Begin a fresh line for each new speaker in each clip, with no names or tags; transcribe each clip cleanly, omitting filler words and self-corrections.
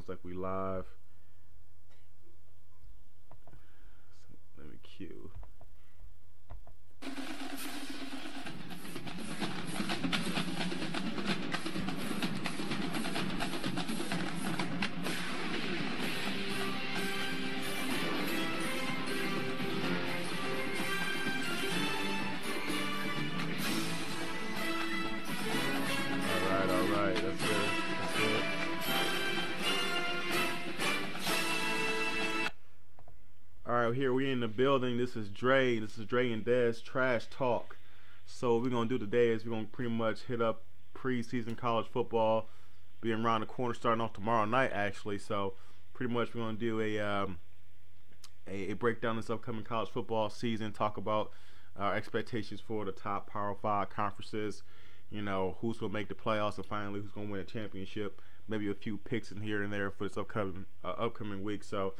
Looks like we live. So let me cue. All right. That's good. That's good. All right, here we in the building. This is Dre. This is Dre and Dez Trash Talk. So what we're gonna do today is we're gonna pretty much hit up preseason college football, being around the corner, starting off tomorrow night actually. So pretty much we're gonna do a breakdown of this upcoming college football season. Talk about our expectations for the top Power Five conferences. You know who's gonna make the playoffs and finally who's gonna win a championship. Maybe a few picks in here and there for this upcoming week. So.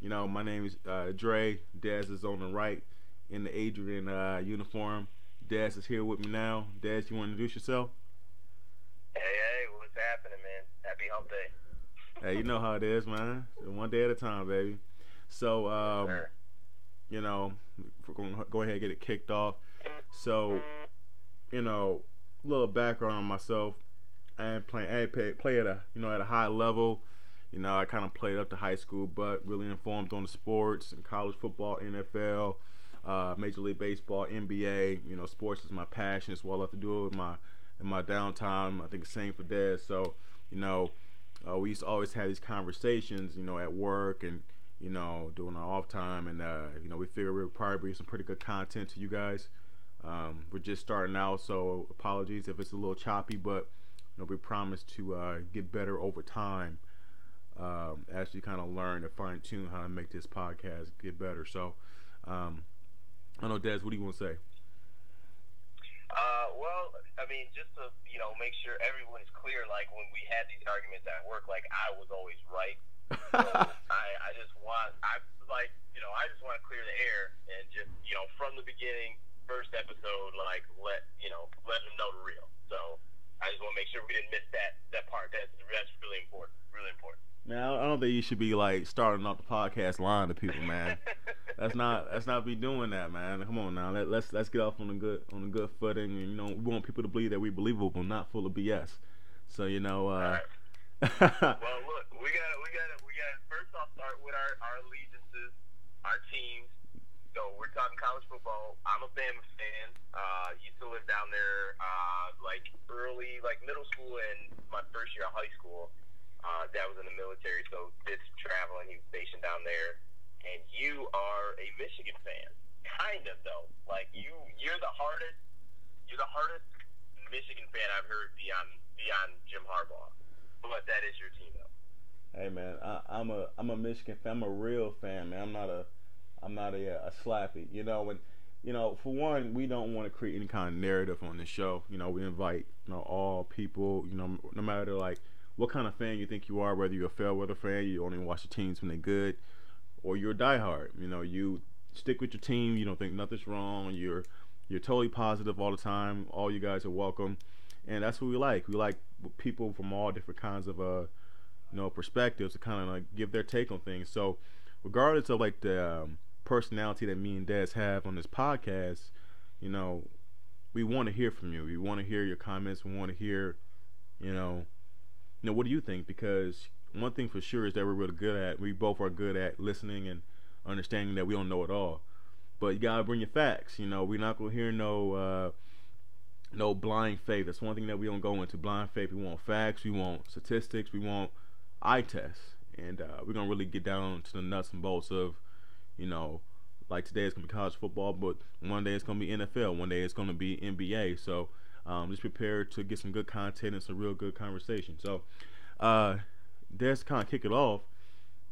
My name is Dre. Dez is on the right in the Adrian uniform. Dez is here with me now. Dez, you want to introduce yourself?
Hey, what's happening, man? Happy hump day.
Hey, you know how it is, man. One day at a time, baby. So,
Sure.
We're going to go ahead and get it kicked off. So, a little background on myself. I play at a high level. I kind of played up to high school, but really informed on the sports and college football, NFL, Major League Baseball, NBA. Sports is my passion. It's what I love to do in my downtime. I think the same for Dad. So, we used to always have these conversations, at work and, during our off time. And, we figured we would probably bring some pretty good content to you guys. We're just starting out, so apologies if it's a little choppy, but, we promise to get better over time. As you kind of learn to fine tune how to make this podcast get better. So, I don't know, Des, what do you want to say?
Well, I mean, just to make sure everyone's clear. Like when we had these arguments at work, like I was always right. So I just want to clear the air and just from the beginning, first episode, like let them know the real. So I just want to make sure we didn't miss that part. That's really important. Really important.
Man, I don't think you should be like starting off the podcast lying to people, man. Let's not be doing that, man. Come on now, let's get off on a good footing. And, we want people to believe that we're believable, not full of BS. So
All right. Well, look, we got first off start with our allegiances, our teams. So we're talking college football. I'm a Bama fan. Used to live down there, middle school and my first year of high school. Dad was in the military, so did some traveling. He was stationed down there. And you are a Michigan fan, kind of though. Like you're the hardest Michigan fan I've heard beyond Jim Harbaugh. But that is your team though.
Hey man, I'm a Michigan fan. I'm a real fan, man. I'm not a slappy. For one, we don't want to create any kind of narrative on this show. We invite all people. No matter like what kind of fan you think you are, whether you're a fair weather fan, you only watch the teams when they're good, or you're a diehard. You stick with your team. You don't think nothing's wrong. You're totally positive all the time. All you guys are welcome, and that's what we like. We like people from all different kinds of perspectives to kind of like give their take on things. So, regardless of like the personality that me and Des have on this podcast, we want to hear from you. We want to hear your comments. We want to hear, what do you think? Because one thing for sure is that we both are good at listening and understanding that we don't know it all. But you gotta bring your facts. We're not gonna hear no blind faith. That's one thing that we don't go into blind faith. We want facts. We want statistics. We want eye tests, and we're gonna really get down to the nuts and bolts of, like today it's gonna be college football, but one day it's gonna be NFL. One day it's gonna be NBA. So. Just prepared to get some good content and some real good conversation. So, let's kind of kick it off.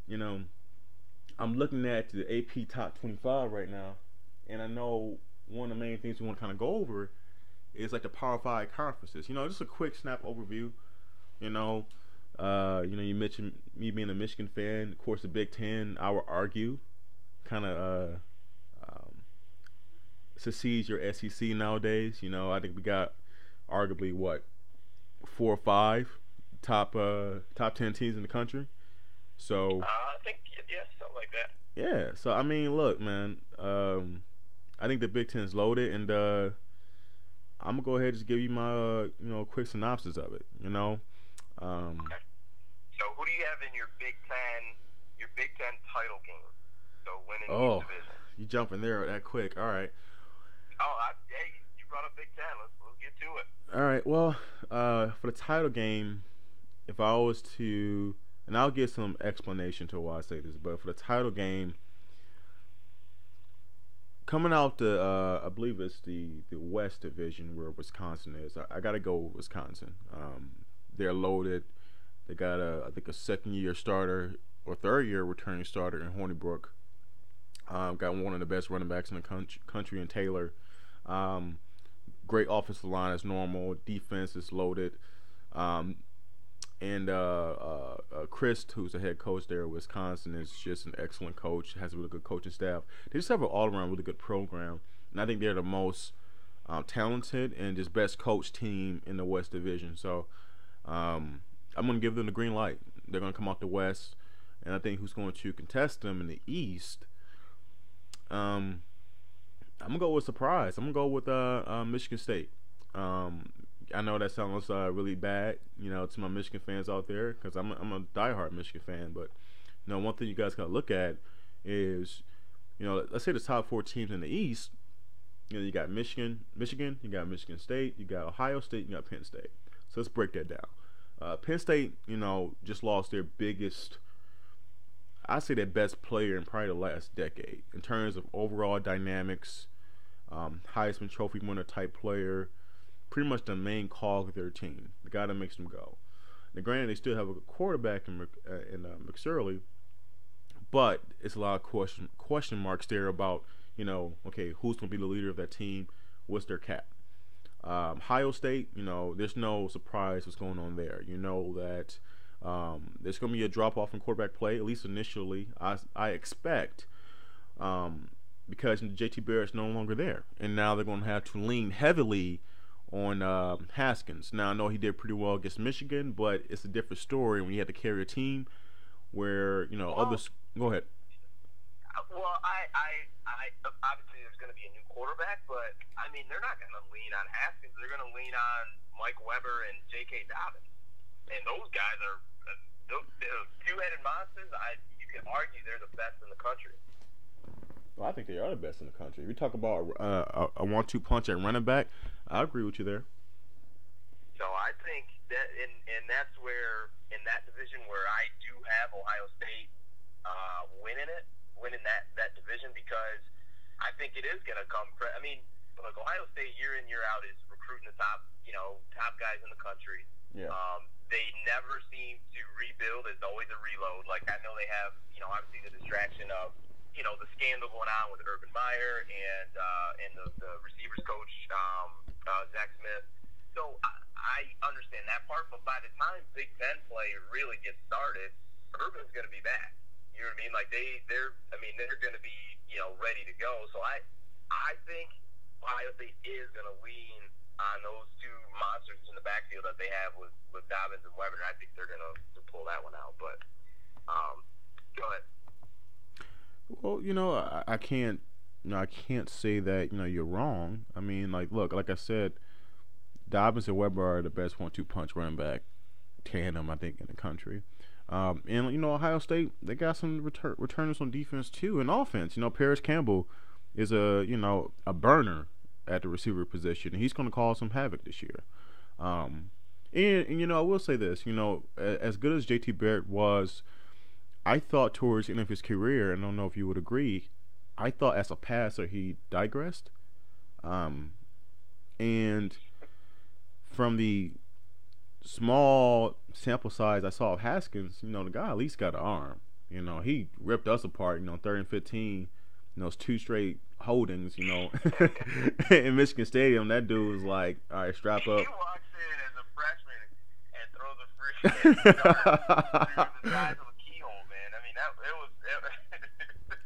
I'm looking at the AP Top 25 right now, and I know one of the main things we want to kind of go over is like the Power 5 conferences. Just a quick snap overview. You mentioned me being a Michigan fan. Of course, the Big Ten, I would argue, kind of succeeds your SEC nowadays. I think we got arguably 4 or 5 top 10 teams in the country. So
I think yeah, something like that.
yeah, so I mean, look, man, I think the Big Ten is loaded, and I'm gonna go ahead and just give you my quick synopsis of it. Um,
Okay. So who do you have in your Big Ten title game? So winning each
oh,
division.
you jumping there that quick? All right,
Hey, you brought up Big Ten. Let's get to it.
all right. Well, for the title game, if I was to, and I'll give some explanation to why I say this, but for the title game, coming out the, I believe it's the West Division where Wisconsin is. I gotta go with Wisconsin. They're loaded. They got I think a second year starter or third year returning starter in Hornibrook. Got one of the best running backs in the country in Taylor. Um, Great offensive line as normal. Defense is loaded. Um, and Chris, who's the head coach there at Wisconsin, is just an excellent coach. Has a really good coaching staff. They just have an all-around really good program, and I think they're the most talented and just best coach team in the West Division. So I'm going to give them the green light. They're going to come out the West, and I think who's going to contest them in the East. I'm gonna go with surprise. I'm gonna go with Michigan State. I know that sounds really bad, to my Michigan fans out there, because I'm a diehard Michigan fan. But one thing you guys gotta look at is, let's say the top four teams in the East. You got Michigan, you got Michigan State, you got Ohio State, you got Penn State. So let's break that down. Penn State, just lost their biggest, I say their best player in probably the last decade in terms of overall dynamics, Heisman Trophy winner type player, pretty much the main cog of their team, the guy that makes them go. Now, granted, they still have a quarterback in McSorley, but it's a lot of question marks there about, okay, who's going to be the leader of that team? What's their cap? Ohio State, there's no surprise what's going on there. You know that there's going to be a drop-off in quarterback play, at least initially, I expect, because JT Barrett's no longer there. And now they're going to have to lean heavily on Haskins. Now, I know he did pretty well against Michigan, but it's a different story when you have to carry a team where, others. Go ahead.
Well, I obviously there's going to be a new quarterback, but, I mean, they're not going to lean on Haskins. They're going to lean on Mike Weber and J.K. Dobbins. And those guys are two-headed monsters. You can argue they're the best in the country.
Well, I think they are the best in the country. If you talk about a 1-2 punch at running back, I agree with you there.
So I think that, and that's where, in that division where I do have Ohio State winning that division, because I think it is going to come. I mean, look, Ohio State year in, year out is recruiting the top guys in the country.
Yeah.
They never seem to rebuild. It's always a reload. Like, I know they have, obviously the distraction of, the scandal going on with Urban Meyer and the receivers coach, Zach Smith. So I understand that part, but by the time Big Ten play really gets started, Urban's going to be back. You know what I mean? Like, they're going to be, ready to go. So I think Ohio State is going to lean on those two monsters in the backfield that they have with Dobbins and Weber. I think they're going to pull that one out. But go ahead.
Well, I can't say that you're wrong. I mean, look, like I said, Dobbins and Weber are the best 1-2 punch running back tandem, I think, in the country. And Ohio State, they got some returners on defense too, and offense. Paris Campbell is a burner at the receiver position, and he's going to cause some havoc this year. And I will say this, as good as JT Barrett was, I thought towards the end of his career, and I don't know if you would agree, I thought as a passer he digressed. And from the small sample size I saw of Haskins, the guy at least got an arm. He ripped us apart, 3rd and 15, those 2 straight holdings, in Michigan Stadium. That dude was like, all right, strap up.
He walks in as a freshman and throws a free through the size of a keyhole, man. I mean, it was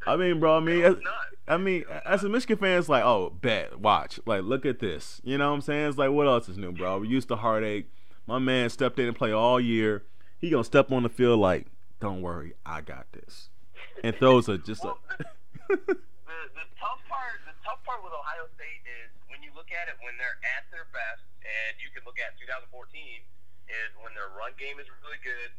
I mean, bro,
I
mean, as a Michigan fan, it's like, oh, bet, watch. Like, look at this. You know what I'm saying? It's like, what else is new, bro? We used to heartache. My man stepped in and played all year. He gonna step on the field like, don't worry, I got this. And throws a just a.
Well, the tough part with Ohio State is when you look at it when they're at their best, and you can look at 2014 is when their run game is really good,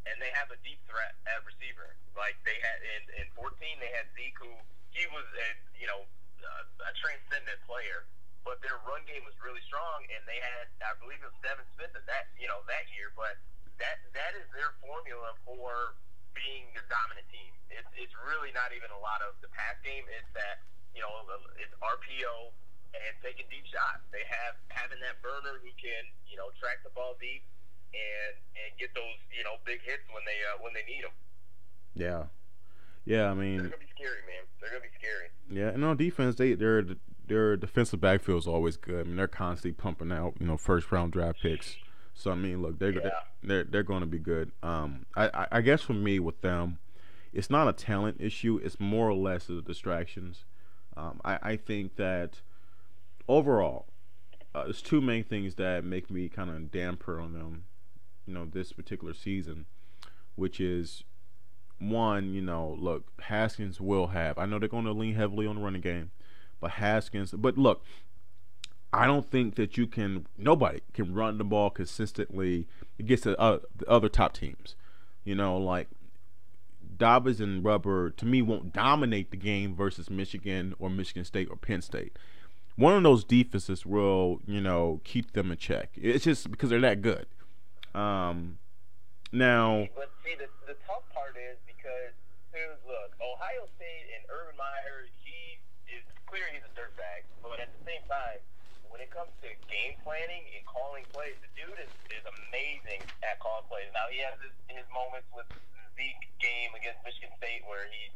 and they have a deep threat at receiver. Like they had in 14, they had Zeke, who he was a transcendent player, but their run game was really strong, and they had, I believe it was Devin Smith at that year, but that is their formula for being the dominant team. It's really not even a lot of the pass game. It's that it's RPO and taking deep shots. They have having that burner who can track the ball deep and get those big hits when they need them.
Yeah. Yeah, I mean,
they're gonna be scary, man. They're gonna be scary.
Yeah, and on defense, their defensive backfield is always good. I mean, they're constantly pumping out first round draft picks. So I mean, look, they're going to be good. I guess for me with them, it's not a talent issue. It's more or less the distractions. I think that overall, there's two main things that make me kind of damper on them, this particular season, which is one, look, Haskins will have. I know they're going to lean heavily on the running game, but look, I don't think that nobody can run the ball consistently against the other top teams. Like Dobbins and Rubber, to me, won't dominate the game versus Michigan or Michigan State or Penn State. One of those defenses will, keep them in check. It's just because they're that good. Now,
but see, the tough part is because, look, Ohio State and Urban Meyer, he is clear he's a dirtbag, but at the same time, when it comes to game planning and calling plays, the dude is amazing at calling plays. Now, he has his moments with the Zeke game against Michigan State where he,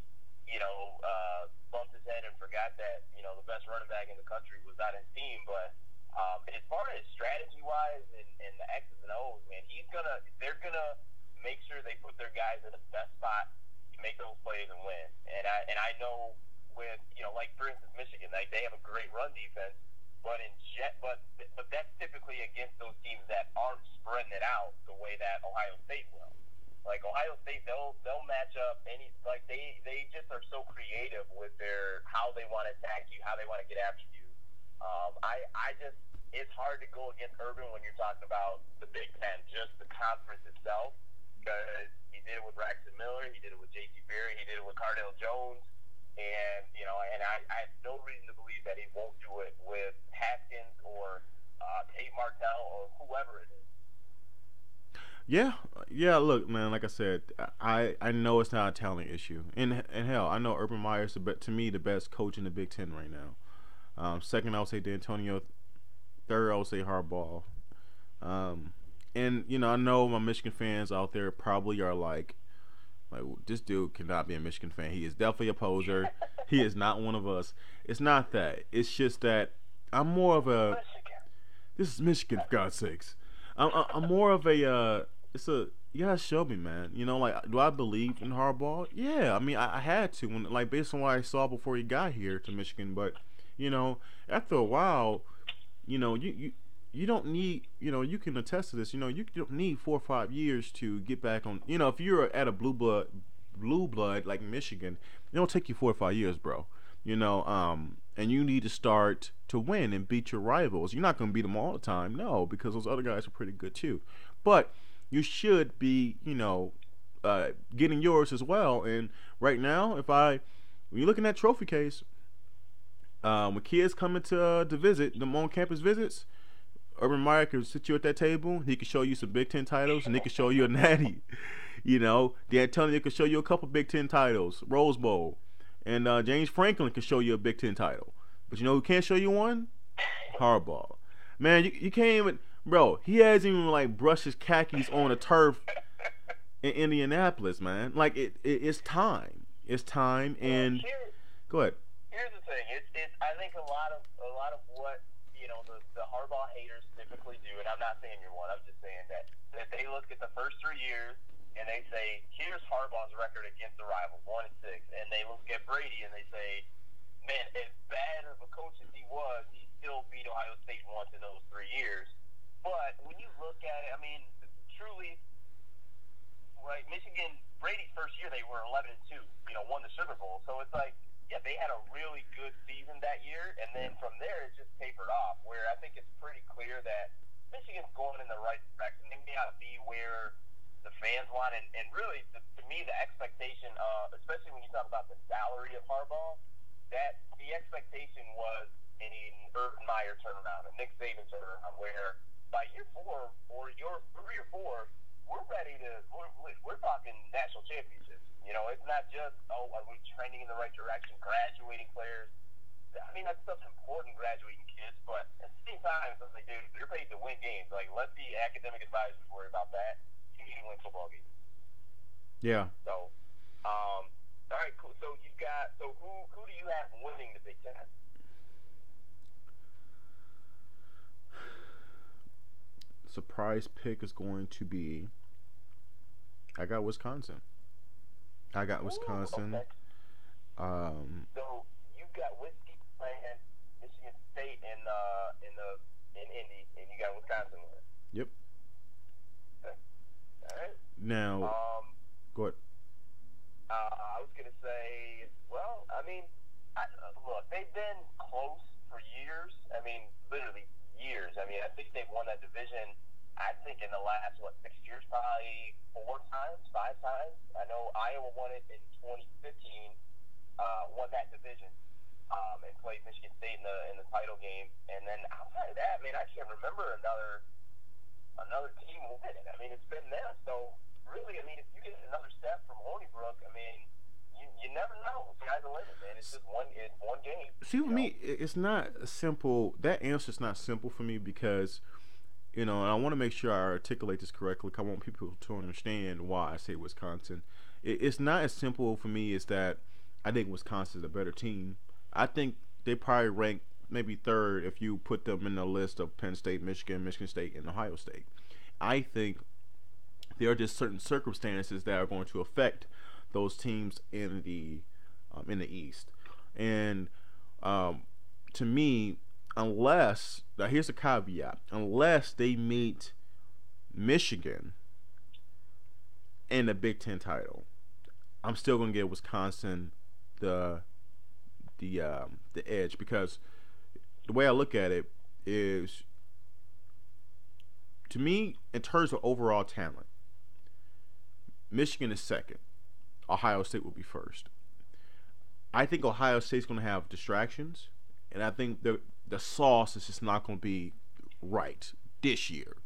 bumped his head and forgot that, the best running back in the country was on his team, but as far as strategy-wise and the X's and O's, man, they're gonna make sure they put their guys in the best spot to make those plays and win. And I know with like for instance Michigan, like they have a great run defense, but but that's typically against those teams that aren't spreading it out the way that Ohio State will. Like Ohio State, they'll match up they just are so creative with how they want to attack you, how they want to get after you. It's hard to go against Urban when you're talking about the Big Ten, just the conference itself, because he did it with Braxton Miller, he did it with J.T. Berry, he did it with Cardale Jones, and I have no reason to believe that he won't do it with Haskins or Tate Martell or whoever it is.
Yeah. Look, man. Like I said, I know it's not a talent issue, and hell, I know Urban Meyer's to me the best coach in the Big Ten right now. Second, I would say D'Antonio. Third, I would say Harbaugh. And I know my Michigan fans out there probably are like this dude cannot be a Michigan fan. He is definitely a poser. He is not one of us. It's not that. It's just that I'm more of a. This is Michigan, for God's sakes. I'm more of a. You gotta show me, man. Do I believe in Harbaugh? Yeah, I mean, I had to based on what I saw before he got here to Michigan. But after a while, you don't need, you can attest to this. You don't need 4 or 5 years to get back on. If you're at a blue blood like Michigan, it don't take you 4 or 5 years, bro. And you need to start to win and beat your rivals. You're not going to beat them all the time, no, because those other guys are pretty good too. But you should be, getting yours as well. And right now, when you're looking at trophy case, when kids coming to visit, them on-campus visits, Urban Meyer can sit you at that table. He can show you some Big Ten titles, and he can show you a natty. D'Antonio can show you a couple Big Ten titles, Rose Bowl. And James Franklin can show you a Big Ten title. But who can't show you one? Harbaugh. Man, you can't even... Bro, he hasn't even, brushed his khakis on a turf in Indianapolis, man. It's time. It's time, and... Go ahead.
Here's the thing. I think a lot of what, the Harbaugh haters typically do, and I'm not saying you're one, I'm just saying that they look at the first 3 years, and they say, here's Harbaugh's record against the rivals, 1-6. And they look at Brady and they say, man, as bad of a coach as he was, he still beat Ohio State once in those 3 years. But when you look at it, I mean, truly, right? Michigan, Brady's first year, they were 11-2. Won the Sugar Bowl. So it's like, yeah, they had a really good season that year, and then from there it just tapered off. Where I think it's pretty clear that Michigan's going in the right direction. They may not be where the fans want, and really, to me, the expectation, especially when you talk about the salary of Harbaugh, that the expectation was an Urban Meyer turnaround, a Nick Saban turnaround, where by year 4 or your 3 or 4, we're ready to. We're talking national championships. It's not just are we trending in the right direction, graduating players. I mean, that stuff's important, graduating kids, but at the same time, it's like, dude, you're paid to win games. Like, let the academic advisors worry about that. You need to win football games.
Yeah.
So, all right, cool. So you got. So who do you have winning the Big Ten?
Surprise pick is going to be. I got Wisconsin.
Ooh, okay. So you got Whiskey playing Michigan State in Indy, and you got Wisconsin with it.
Yep.
Okay. All right.
Now, go ahead.
I was gonna say, well, I mean, look, they've been close for years. I mean, literally years. I mean, I think they've won that division. I think in the last 6 years, probably 4 times, 5 times. I know Iowa won it in 2015, won that division, and played Michigan State in the title game. And then outside of that, man, I can't remember another team winning it. I mean, it's been them. So really, I mean, if you get another step from Honeybrooke, I mean, you never know. Sky's the limit, man. It's just one game.
See, for me, it's not simple. That answer is not simple for me because. And I want to make sure I articulate this correctly because I want people to understand why I say Wisconsin. It's not as simple for me as that I think Wisconsin is a better team. I think they probably rank maybe third if you put them in the list of Penn State, Michigan State, and Ohio State. I think there are just certain circumstances that are going to affect those teams in the East. And to me, unless, now here's a caveat, unless they meet Michigan in the Big Ten title, I'm still gonna give Wisconsin the edge because the way I look at it is, to me, in terms of overall talent, Michigan is second. Ohio State will be first. I think Ohio State's gonna have distractions, and I think the sauce is just not going to be right this year.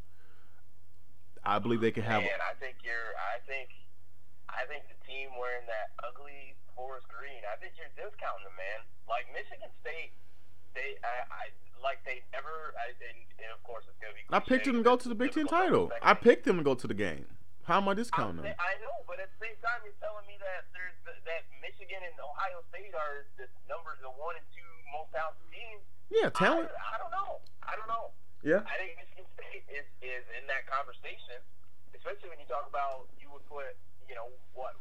I believe they can have.
Man, I think the team wearing that ugly forest green. I think you're discounting them, man. Like Michigan State, they never. And of course, it's going to be.
I picked them to go to the Big Ten title. I picked them to go to the game. How am I discounting them?
I know, but at the same time, you're telling me that that Michigan and Ohio State are the 1 and 2 most talented teams.
Yeah, talent.
I don't know.
Yeah.
I think Michigan State is in that conversation, especially when you talk about you would put,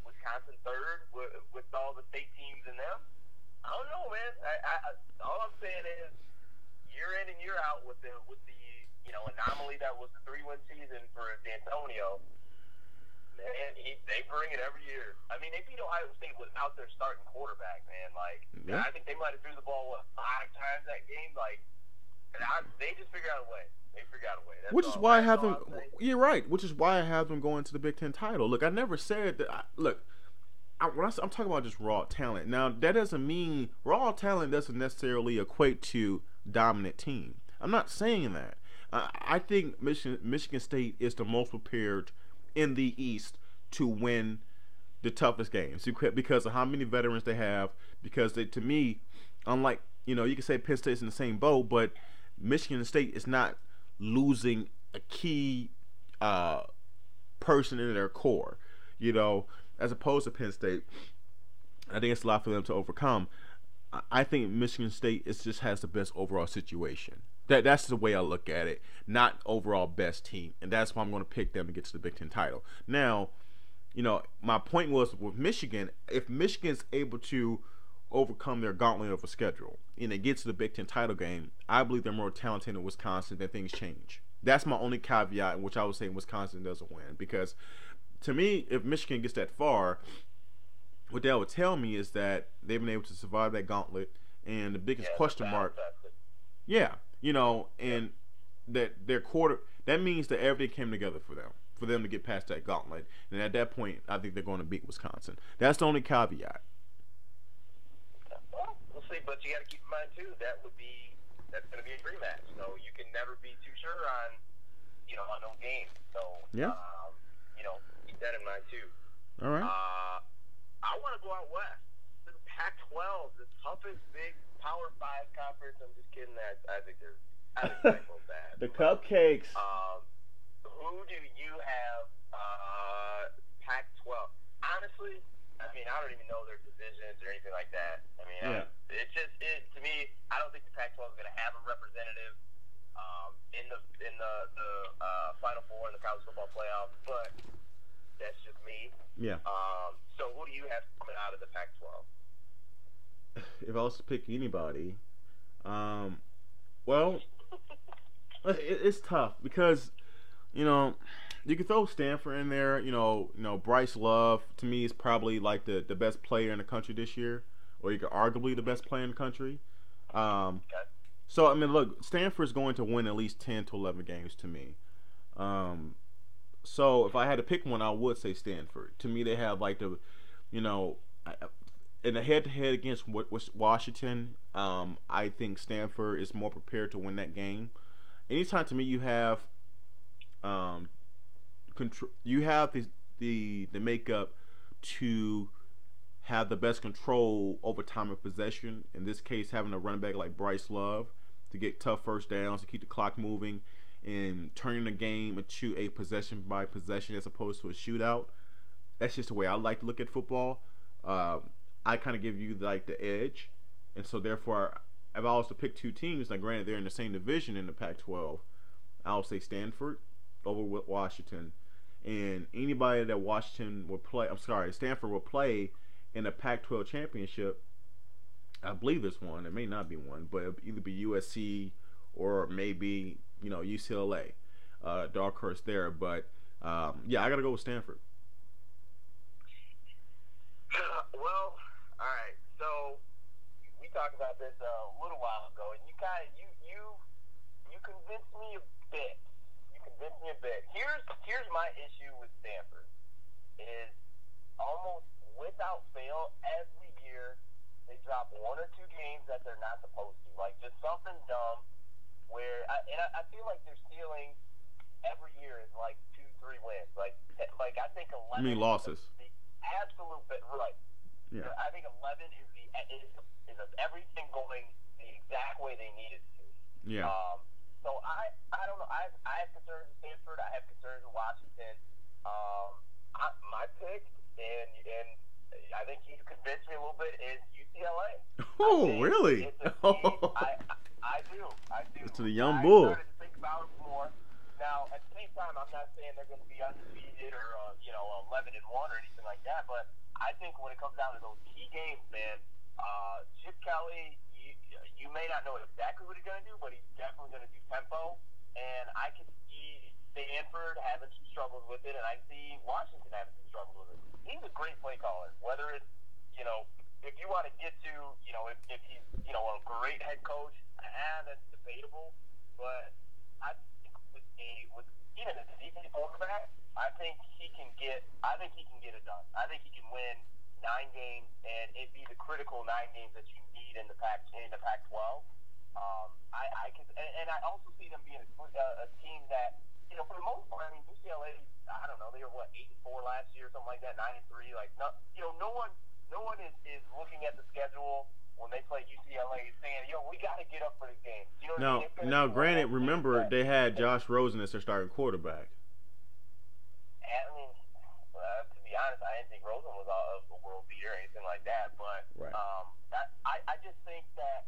Wisconsin third with all the state teams in them. I don't know, man. All I'm saying is year in and year out with the anomaly that was the 3-win season for D'Antonio. Man, they bring it every year. I mean, they beat Ohio State without their starting quarterback, man. Like, yeah. I think they might have threw the ball 5 times that game. Like, they just figured out a way. That's
which is why I have them. You're right. Which is why I have them going to the Big Ten title. Look, I never said that. I'm talking about just raw talent. Now, that doesn't mean raw talent doesn't necessarily equate to dominant team. I'm not saying that. I think Michigan State is the most prepared in the East to win the toughest games because of how many veterans they have. Because they, to me, unlike, you can say Penn State's in the same boat, but Michigan State is not losing a key person in their core, as opposed to Penn State. I think it's a lot for them to overcome. I think Michigan State just has the best overall situation. That's the way I look at it, not overall best team, and that's why I'm going to pick them to get to the Big Ten title. Now, my point was with Michigan, if Michigan's able to overcome their gauntlet of a schedule and they get to the Big Ten title game, I believe they're more talented in Wisconsin, then things change. That's my only caveat, in which I would say Wisconsin doesn't win. Because to me, if Michigan gets that far, what that would tell me is that they've been able to survive that gauntlet. And the biggest
Yeah, they're
question
battle
mark,
tested.
yeah,
Yep.
and that their quarter, that means that everything came together for them to get past that gauntlet. And at that point, I think they're going to beat Wisconsin. That's the only caveat.
Well, we'll see. But you got to keep in mind too that's going to be a rematch. So you can never be too sure on on those games. So
Yeah.
keep that in mind too.
All right.
I want to go out west to the Pac-12, the toughest big Power Five conference. I'm just kidding. I think both bad.
The cupcakes.
Who do you have? Pac-12. Honestly, I mean, I don't even know their divisions or anything like that. I mean,
Yeah.
it's just to me. I don't think the Pac-12 is going to have a representative in the Final Four in the college football playoff, but that's just me.
Yeah.
So who do you have coming out of the Pac-12?
If I was to pick anybody, well, it's tough because you know you can throw Stanford in there. Bryce Love to me is probably like the best player in the country this year, or you could arguably the best player in the country. Um,
Okay.
so I mean, look, Stanford's going to win at least 10 to 11 games to me. Um, so if I had to pick one, I would say Stanford. To me, they have like you know, in the head-to-head against Washington, I think Stanford is more prepared to win that game. Anytime to me you have um, you have the makeup to have the best control over time of possession. In this case, having a running back like Bryce Love to get tough first downs, to keep the clock moving, and turning the game into a possession by possession as opposed to a shootout. That's just the way I like to look at football. Um, I kind of give you like the edge, and so therefore, if I was to pick two teams, now granted they're in the same division in the Pac-12, I'll say Stanford over with Washington, and anybody that Washington will play. I'm sorry, Stanford will play in the Pac-12 championship. I believe there's one. It may not be one, but it'll either be USC or maybe UCLA. Dark horse there, but yeah, I gotta go with Stanford.
Well, all right. So we talked about this a little while ago, and you convinced me a bit. You convinced me a bit. Here's my issue with Stanford is almost without fail every year they drop one or two games that they're not supposed to, like just something dumb. I feel like their ceiling every year is like 2-3 wins. Like I think
I
11
mean
is
losses.
the absolute bit right.
Yeah.
I think 11 is everything going the exact way they need it to.
Yeah.
So I don't know. I have concerns with Stanford. I have concerns with Washington. My pick, and I think you convinced me a little bit, is UCLA.
Oh, really?
It's a team. I do.
To the young
I
bull.
started to think about it more. Now, at the same time, I'm not saying they're going to be undefeated or 11-1 or anything like that. But I think when it comes down to those key games, man, Chip Kelly, you may not know exactly what he's going to do, but he's definitely going to do tempo. And I can see Stanford having some struggles with it, and I see Washington having some struggles with it. He's a great play caller. Whether it's if you want to get to if he's a great head coach, that's debatable. But I think with even a decent quarterback, I think he can get it done. I think he can win 9 games, and it be the critical 9 games that you need in the Pac-12. I can, and I also see them being a team that for the most part, I mean UCLA. I don't know, they were 8-4 last year, something like that, 9-3. Like no one is looking at the schedule when they play UCLA saying, we got to get up for this game. You know what I mean?
Now, granted, remember they had Josh Rosen as their starting quarterback.
I mean, to be honest, I didn't think Rosen was a world beater or anything like that. But
Right.
I just think that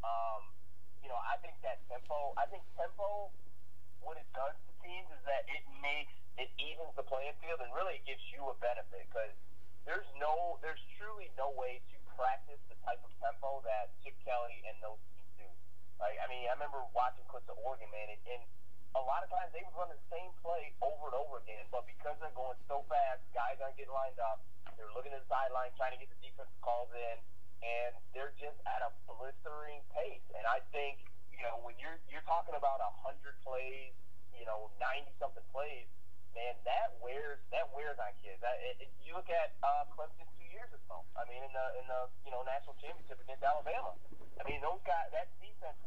I think that tempo. I think tempo, what it does to teams is that it evens the playing field, and really it gives you a benefit because there's truly no way to practice the type of tempo that Chip Kelly and those teams do. Like, I mean, I remember watching clips of Oregon, man, and a lot of times they would run the same play over and over again, but because they're going so fast, guys aren't getting lined up. They're looking at the sideline, trying to get the defensive calls in, and they're just at a blistering pace. And I think, when you're talking about 100 plays, 90-something plays, man, that wears on kids. You look at Clemson 2 years ago. I mean, in the national championship against Alabama. I mean, those guys. That defense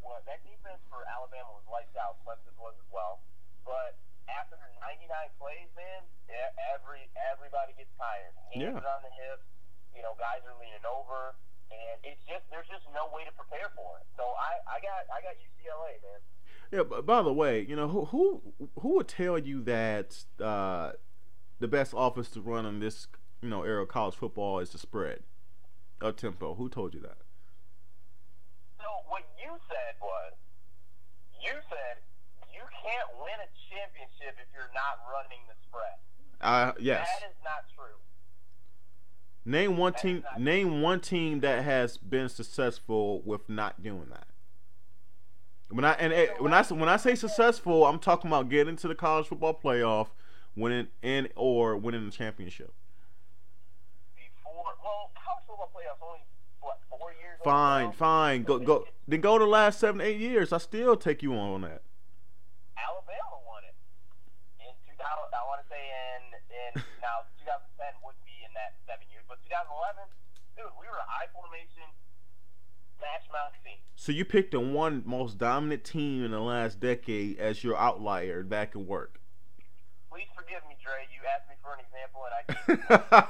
for Alabama was lights out. Clemson was as well. But after 99 plays, man, everybody gets tired. Hands are on the hips. Guys are leaning over, and there's just no way to prepare for it. So I got UCLA, man.
Yeah, but by the way, who would tell you that the best offense to run in this era of college football is the spread, up tempo? Who told you that?
So what you said was, you can't win a championship if you're not running the spread.
Yes.
That is not true.
Name one team that has been successful with not doing that. When I say successful, I'm talking about getting to the college football playoff, winning the championship.
College football playoffs only 4 years.
Fine. Go. Then go the last 7-8 years. I still take you on that.
Alabama won it in 2000. I want to say in now 2010 wouldn't be in that 7 years, but 2011, dude, we were a high formation. Match mouth team.
So you picked the one most dominant team in the last decade as your outlier that can work.
Please forgive me, Dre. You asked me for an example, and I gave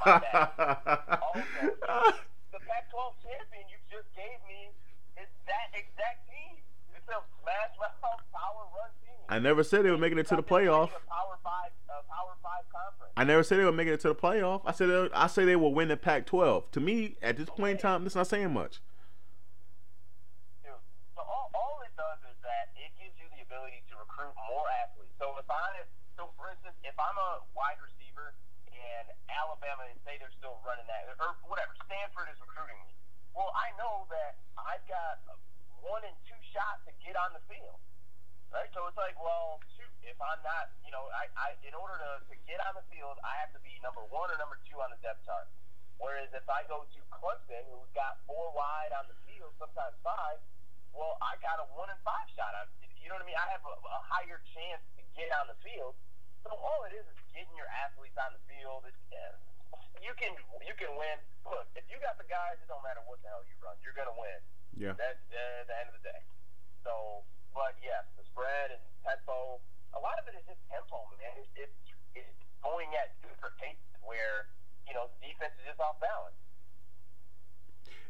my bad. Also, the Pac-12 champion you just gave me is that exact team. It's a smash mouth power run team.
I never said they were making it to the playoff.
Power five conference.
I never said they were making it to the playoff. I said they will win the Pac-12. To me, at this point in time, that's not saying much.
All it does is that it gives you the ability to recruit more athletes. So for instance, if I'm a wide receiver and Alabama, and say they're still running that, or whatever, Stanford is recruiting me. Well, I know that I've got 1 and 2 shots to get on the field, right? So it's like, well, shoot, if I'm not, I in order to get on the field, I have to be number 1 or number 2 on the depth chart. Whereas if I go to Clemson, who's got 4 wide on the field, sometimes 5. Well, I got a 1 and 5 shot. You know what I mean? I have a higher chance to get on the field. So all it is getting your athletes on the field. You can win. Look, if you got the guys, it don't matter what the hell you run. You're gonna win.
Yeah.
That's the end of the day. So, but yes, the spread and tempo. A lot of it is just tempo, man. It's going at different paces where the defense is just off balance.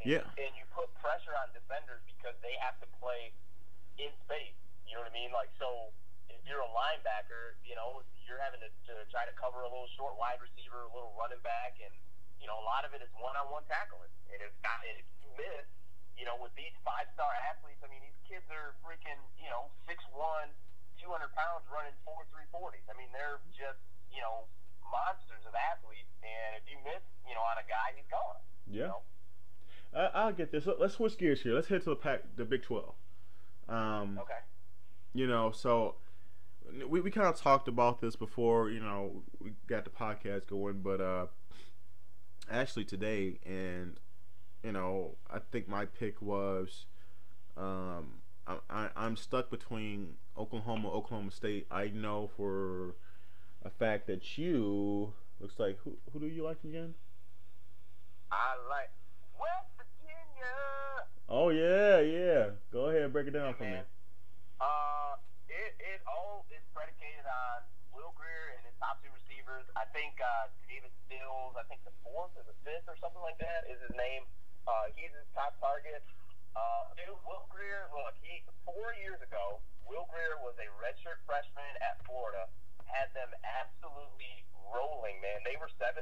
And you put pressure on defenders because they have to play in space. You know what I mean? Like, so if you're a linebacker, you're having to try to cover a little short wide receiver, a little running back, and a lot of it is one-on-one tackling. And if you miss, with these 5-star athletes, I mean, these kids are freaking 6'1", 200 pounds running 4.3 40s. I mean, they're just monsters of athletes. And if you miss on a guy, he's gone.
Yeah. I'll get this. Let's switch gears here. Let's head to the Big 12.
Okay.
So we kind of talked about this before. We got the podcast going, but actually today, and I think my pick was I'm stuck between Oklahoma State. I know for a fact that you looks like who do you like again?
I like West Virginia.
Oh yeah. Go ahead, break it down for me.
It all is predicated on Will Grier and his top 2 receivers. I think David Stills, I think the 4th or the 5th or something like that is his name. He's his top target. Will Grier, look, 4 years ago, Will Grier was a redshirt freshman at Florida, had them absolutely rolling, man. They were 7-0,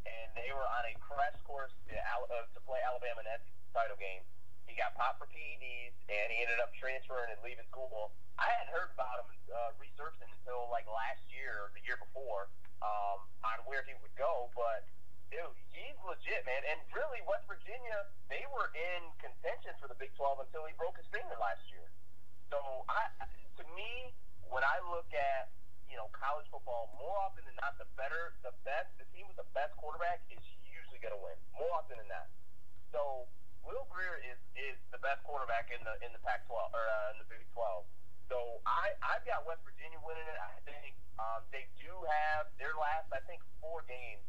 and they were on a crash course to play Alabama in the SEC title game. He got popped for PEDs, and he ended up transferring and leaving school. I hadn't heard about him researching until like last year or the year before on where he would go. But, dude, he's legit, man. And really, West Virginia, they were in contention for the Big 12 until he broke his finger last year. So, to me, when I quarterback in the Pac-12 or in the Big 12. So I've got West Virginia winning it. I think they do have their last, I think, 4 games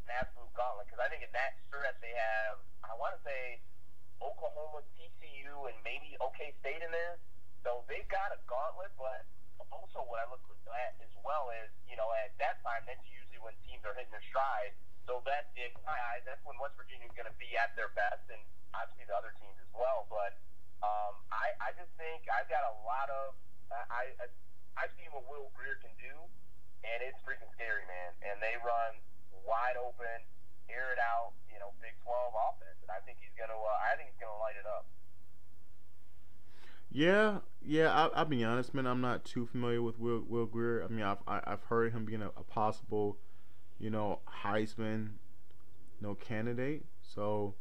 an absolute gauntlet, because I think in that stretch they have, I want to say, Oklahoma, TCU, and maybe OK State in there. So they've got a gauntlet, but also what I look at as well is, at that time, that's usually when teams are hitting their stride. So that, in my eyes, that's when West Virginia is going to be at their best, and obviously the other teams as well. But I just think I've got a lot of I've seen what Will Grier can do, and it's freaking scary, man. And they run wide open, air it out, Big 12 offense, and I think he's gonna light it up.
Yeah. I'll be honest, man. I'm not too familiar with Will Grier. I mean, I've heard him being a possible, Heisman, candidate. So,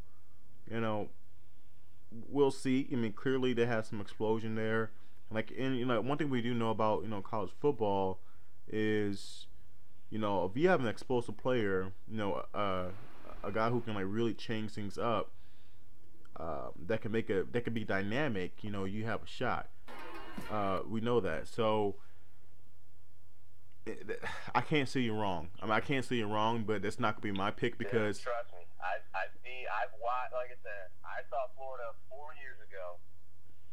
we'll see. I mean, clearly they have some explosion there. One thing we do know about college football is, if you have an explosive player, a guy who can really change things up, that can be dynamic. You have a shot. We know that. So I can't say you're wrong. I mean, I can't say you're wrong, but that's not gonna be my pick because.
Dude, trust me, I've watched. Like I said, I saw Florida 4 years ago,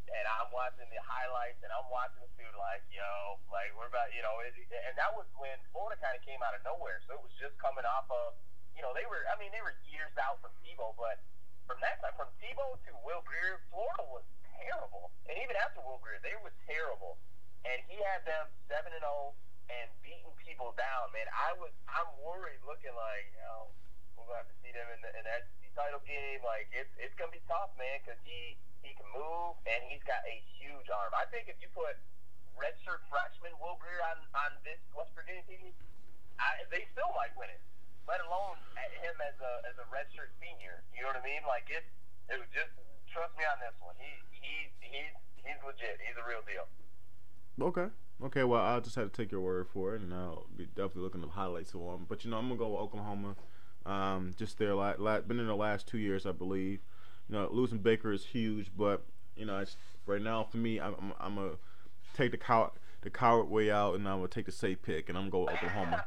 and I'm watching the highlights, and I'm watching the dude we're about, and that was when Florida kind of came out of nowhere. So it was just coming off of, they were years out from Tebow, but from that time, from Tebow to Will Grier, Florida was terrible, and even after Will Grier, they were terrible, and he had them 7-0 and beating people down. Man, I'm worried, looking like, we're gonna have to see them in the SEC title game. Like it's gonna be tough, man, because he can move and he's got a huge arm. I think if you put redshirt freshman Will Grier on this West Virginia team, they still might win it. Let alone him as a redshirt senior. You know what I mean? Like it was just, trust me on this one. He's legit. He's a real deal.
Okay. Well, I'll just have to take your word for it, and I'll be definitely looking at the highlights of him. But I'm gonna go with Oklahoma. Just their been in the last 2 years, I believe. Losing Baker is huge, but right now for me, I'm gonna take the coward way out, and I'm gonna take the safe pick, and I'm gonna go with Oklahoma.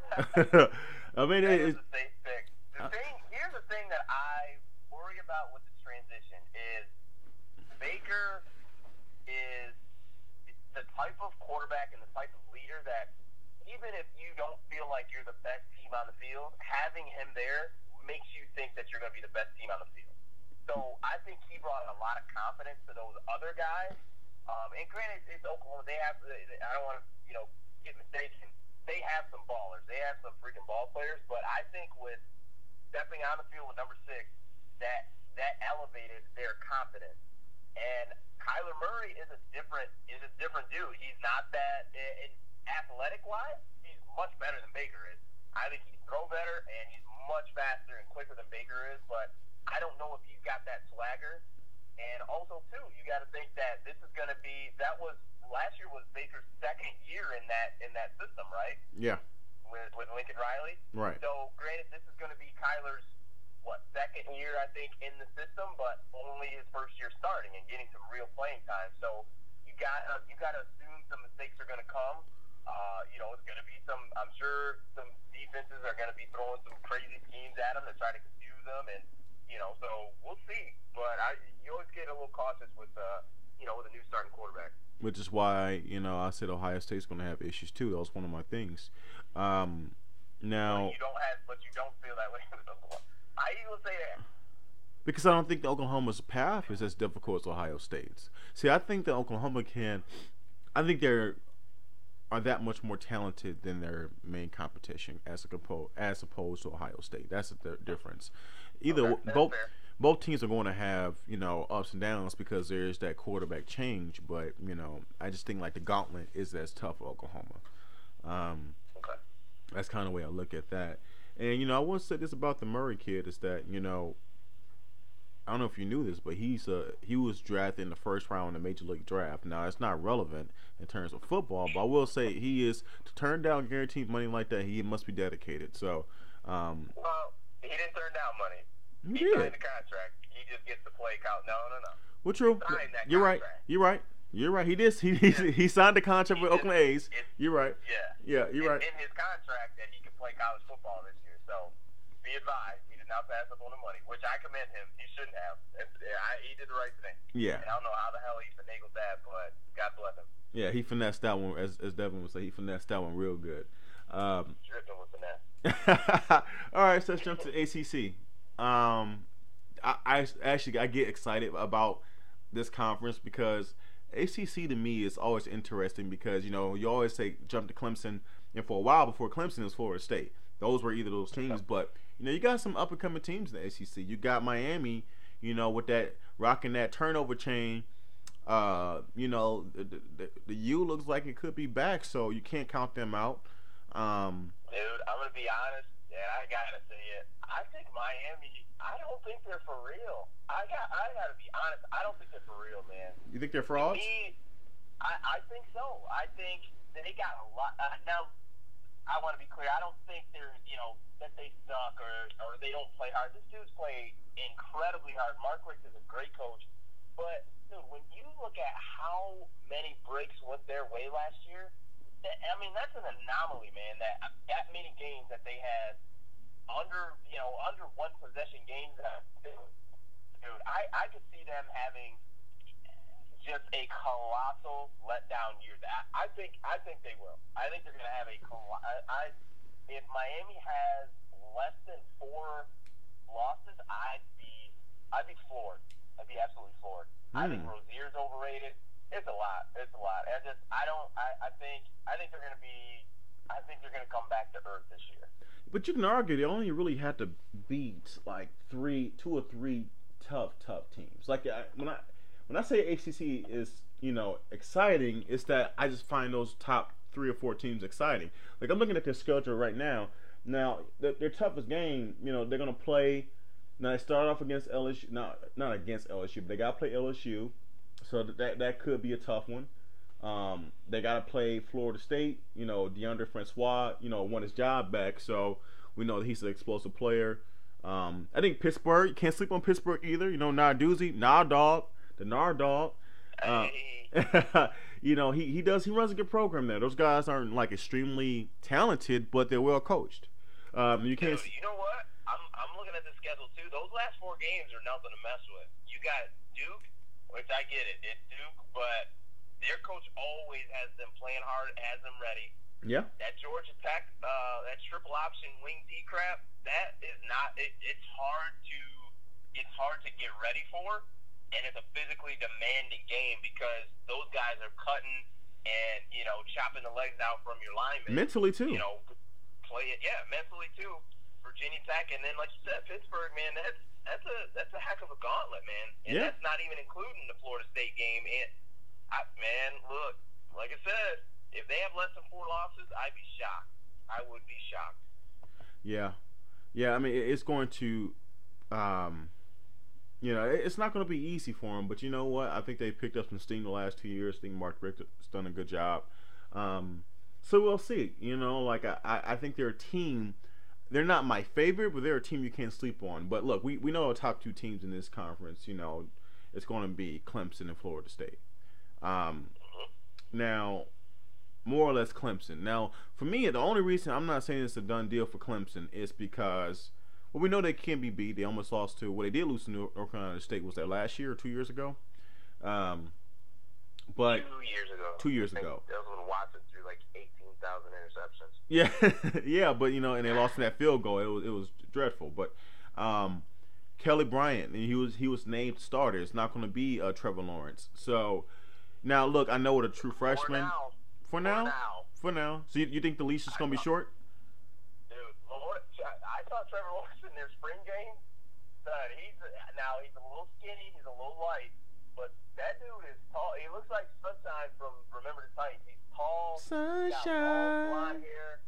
I mean,
it's a safe pick. Here's the thing that I worry about with the transition is Baker is the type of quarterback and the type of leader that even if you don't feel like you're the best team on the field, having him there makes you think that you're going to be the best team on the field. So I think he brought a lot of confidence to those other guys. And granted, it's Oklahoma. They have, I don't want to, get mistaken. They have some ballers. They have some freaking ball players. But I think with stepping on the field with number 6, that elevated their confidence. And Kyler Murray is a different dude. He's not that athletic wise. He's much better than Baker is. I think he can throw better, and he's much faster and quicker than Baker is. But I don't know if he's got that swagger. And also too, you got to think that this is going to be last year was Baker's 2nd year in that system, right?
Yeah.
With Lincoln Riley.
Right.
So granted, this is going to be Kyler's 2nd year, I think, in the system, but only his 1st year starting and getting some real playing time. So you got to assume some mistakes are going to come. It's going to be I'm sure some defenses are going to be throwing some crazy schemes at him to try to confuse them, and so we'll see. But you always get a little cautious with with a new starting quarterback.
Which is why I said Ohio State's going to have issues too. That was one of my things. Now.
But you don't feel that way. I will say that.
Because I don't think the Oklahoma's path is as difficult as Ohio State's. See, I think that Oklahoma I think they're are that much more talented than their main competition as opposed to Ohio State. That's the difference. Both teams are going to have ups and downs because there's that quarterback change. But I just think the gauntlet is as tough for Oklahoma.
Okay.
That's kind of the way I look at that. And I want to say this about the Murray kid is that I don't know if you knew this, but he was drafted in the 1st round in the Major League Draft. Now it's not relevant in terms of football, but I will say he is to turn down guaranteed money like that. He must be dedicated. So.
Well, he didn't turn down money. He
did.
signed the contract. He just gets to play count. No.
Well, true.
signed that
You're right.
contract.
You're right. You're right. He did. He signed the contract with Oakland A's. You're right.
Yeah.
Yeah, you're right.
In his contract that he could play college football this year. So be advised, he did not pass up on the money, which I commend him. He shouldn't have. He did the right thing.
Yeah.
And I don't know how the hell he finagled that, but God bless him.
Yeah, he finessed that one, as Devin would say. He finessed that one real good.
Dripping with finesse.
All right, so let's jump to the ACC. I actually get excited about this conference because ACC to me is always interesting because you always say jump to Clemson, and for a while before Clemson it was Florida State. Those were either of those teams, but you got some up and coming teams in the ACC. You got Miami, with that rocking that turnover chain. The U looks like it could be back, so you can't count them out.
Dude, I'm gonna be honest, and I gotta say it. I think Miami. I don't think they're for real. I gotta be honest. I don't think they're for real, man.
You think they're frauds?
I think so. I think they got a lot. Now, I want to be clear. I don't think they're that they suck or they don't play hard. This dude's played incredibly hard. Mark Richt is a great coach, but dude, when you look at how many breaks went their way last year, that's an anomaly, man. That many games that they had under one possession games. Dude, I could see them having just a colossal letdown year. I think they will. I think they're going to have if Miami has less than 4 losses, I'd be floored. I'd be absolutely floored. I think Rozier's overrated. It's a lot. I think they're going to be. I think they're going to come back to earth this year.
But you can argue they only really had to beat like 2 or 3 tough teams. Like when I say ACC is exciting, it's that I just find those top 3 or 4 teams exciting. Like I'm looking at their schedule right now. Now their toughest game, they're gonna play. Now they start off against LSU, not against LSU, but they gotta play LSU, so that could be a tough one. They got to play Florida State. DeAndre Francois, won his job back, so we know that he's an explosive player. I think Pittsburgh, you can't sleep on Pittsburgh either. Narduzzi, Nardog, the Nardog. He runs a good program there. Those guys aren't like extremely talented, but they're well coached. You can't.
Dude, you know what? I'm looking at the schedule too. Those last 4 games are nothing to mess with. You got Duke, which I get it. It's Duke, but their coach always has them playing hard, has them ready.
Yeah.
That Georgia Tech, that triple option wing T crap, that is not. It's hard to get ready for, and it's a physically demanding game because those guys are cutting and chopping the legs out from your linemen.
Mentally too.
Play it. Yeah, mentally too. Virginia Tech, and then like you said, Pittsburgh, man. That's a heck of a gauntlet, man. And that's not even including the Florida State game. And look, like I said, if they have less than 4 losses, I'd be shocked. I would be shocked.
Yeah. I mean, it's going to, it's not going to be easy for them. But you know what? I think they picked up some steam the last 2 years. I think Mark Richt has done a good job. So we'll see. I think they're a team. They're not my favorite, but they're a team you can't sleep on. But look, we know the top 2 teams in this conference. It's going to be Clemson and Florida State. Now, more or less Clemson. Now, for me, the only reason I'm not saying it's a done deal for Clemson is because, we know they can't be beat. They almost lost to, they did lose to North Carolina State. Was that last year or 2 years ago? But
2 years ago.
2 years ago.
That was when Watson threw like 18,000 interceptions.
Yeah, but and they lost in that field goal. It was dreadful. But Kelly Bryant, and he was named starter. It's not going to be Trevor Lawrence. So now look, I know what a true freshman. For now. So you think the leash is going to be short?
Dude, I saw Trevor Lawrence in their spring game. He's a little skinny. He's a little light. But that dude is tall. He looks like Sunshine from Remember the Titans. He's tall.
Sunshine.
He's got long blonde hair.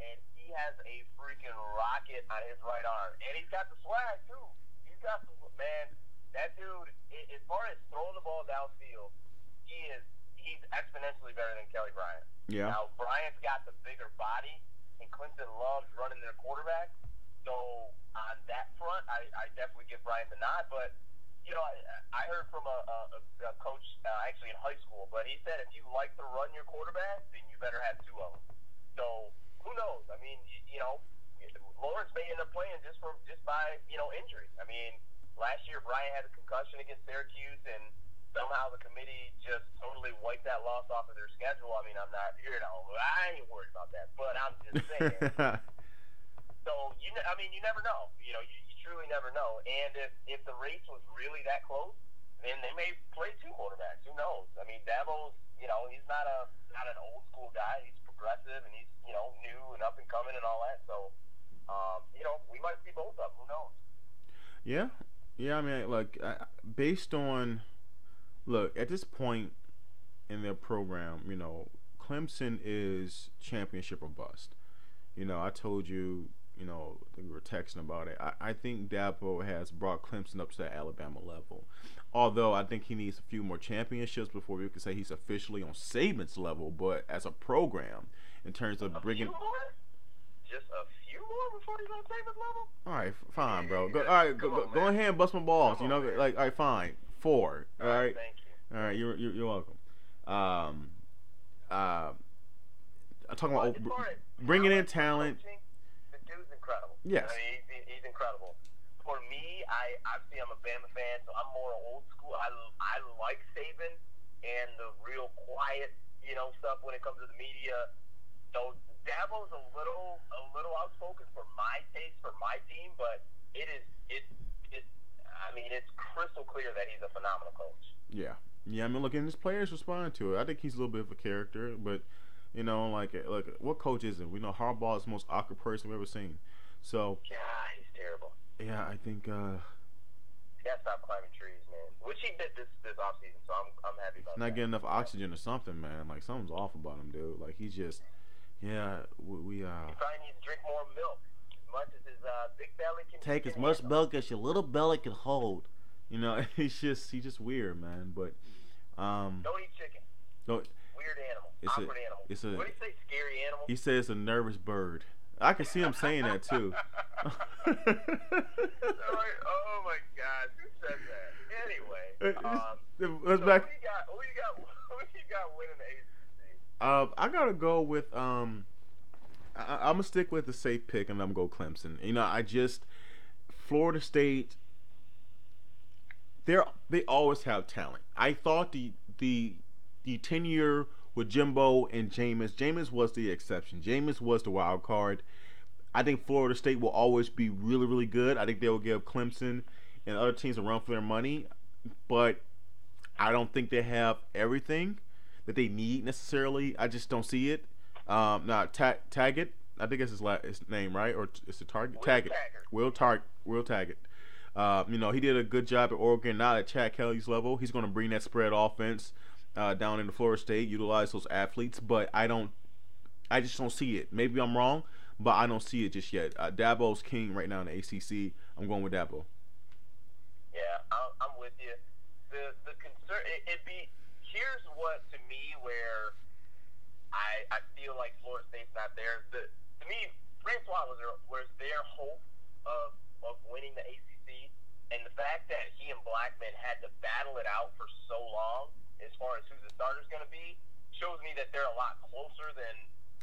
And he has a freaking rocket on his right arm. And he's got the swag, too. He's got some, man, that dude, as far as throwing the ball downfield, he's exponentially better than Kelly Bryant.
Yeah.
Now, Bryant's got the bigger body, and Clemson loves running their quarterback. So, on that front, I definitely give Bryant the nod. But, I heard from a coach actually in high school, but he said if you like to run your quarterback, then you better have two of them. So who knows? I mean, Lawrence may end up playing just by injury. I mean, last year Bryant had a concussion against Syracuse, and somehow the committee just totally wiped that loss off of their schedule. I mean, I ain't worried about that, but I'm just saying. So you never know. You truly never know. And if the race was really that close, then they may play two quarterbacks. Who knows? I mean, Dabo's, he's not an old school guy. He's progressive and he's new and up and coming and all that. So we might see both of them. Who knows?
Yeah, yeah. I mean, based on at this point in their program, Clemson is championship or bust. I told you, I think we were texting about it. I think Dabo has brought Clemson up to that Alabama level. Although I think he needs a few more championships before we can say he's officially on Saban's level. But as a program, in terms of bringing,
just a few more before he's on Saban's level.
All right, fine, bro. Go ahead and bust my balls. All right, fine, 4. All right,
thank you.
All right, you're welcome. I'm talking about bringing in talent.
The dude's incredible.
Yes.
I mean, he's incredible. For me, obviously I'm a Bama fan, so I'm more old school. I like Saban and the real quiet, stuff when it comes to the media. So Dabo's a little outspoken for my taste, for my team, but it's crystal clear that he's a phenomenal coach.
Yeah. I mean, look, and his players respond to it. I think he's a little bit of a character, but what coach isn't? We know Harbaugh is the most awkward person we've ever seen. So
yeah, he's terrible.
Yeah, I think.
He gotta stop climbing trees, man. Which he did this offseason, so I'm happy about that.
Not getting enough oxygen or something, man. Like something's off about him, dude. Like he's just, yeah, we
He probably needs to drink more milk, as much as his big belly can.
Take as much milk as your little belly can hold. He's just weird, man. But
don't eat chicken. Weird animal. Awkward animal. What do you say? Scary animal.
He says it's a nervous bird. I can see him saying that too.
Oh my God, who said that? Anyway,
let's back.
Who you got winning the ACC?
I gotta go with I'm gonna stick with the safe pick, and I'm gonna go Clemson. Florida State. They always have talent. I thought the tenure with Jimbo and Jameis was the exception. Jameis was the wild card. I think Florida State will always be really, really good. I think they will give Clemson and other teams a run for their money, but I don't think they have everything that they need necessarily. I just don't see it. Taggart, I think it's his name, right? Or it's the Target? Taggart. Will Taggart. He did a good job at Oregon. Now at Chad Kelly's level, he's going to bring that spread offense down into Florida State, utilize those athletes, but I just don't see it. Maybe I'm wrong, but I don't see it just yet. Dabo's king right now in the ACC. I'm going with Dabo.
Yeah, I'm with you. The concern, here's what, to me, where I feel like Florida State's not there. To me, Francois was their hope of winning the ACC, and the fact that he and Blackman had to battle it out for so long as far as who the starter's going to be shows me that they're a lot closer than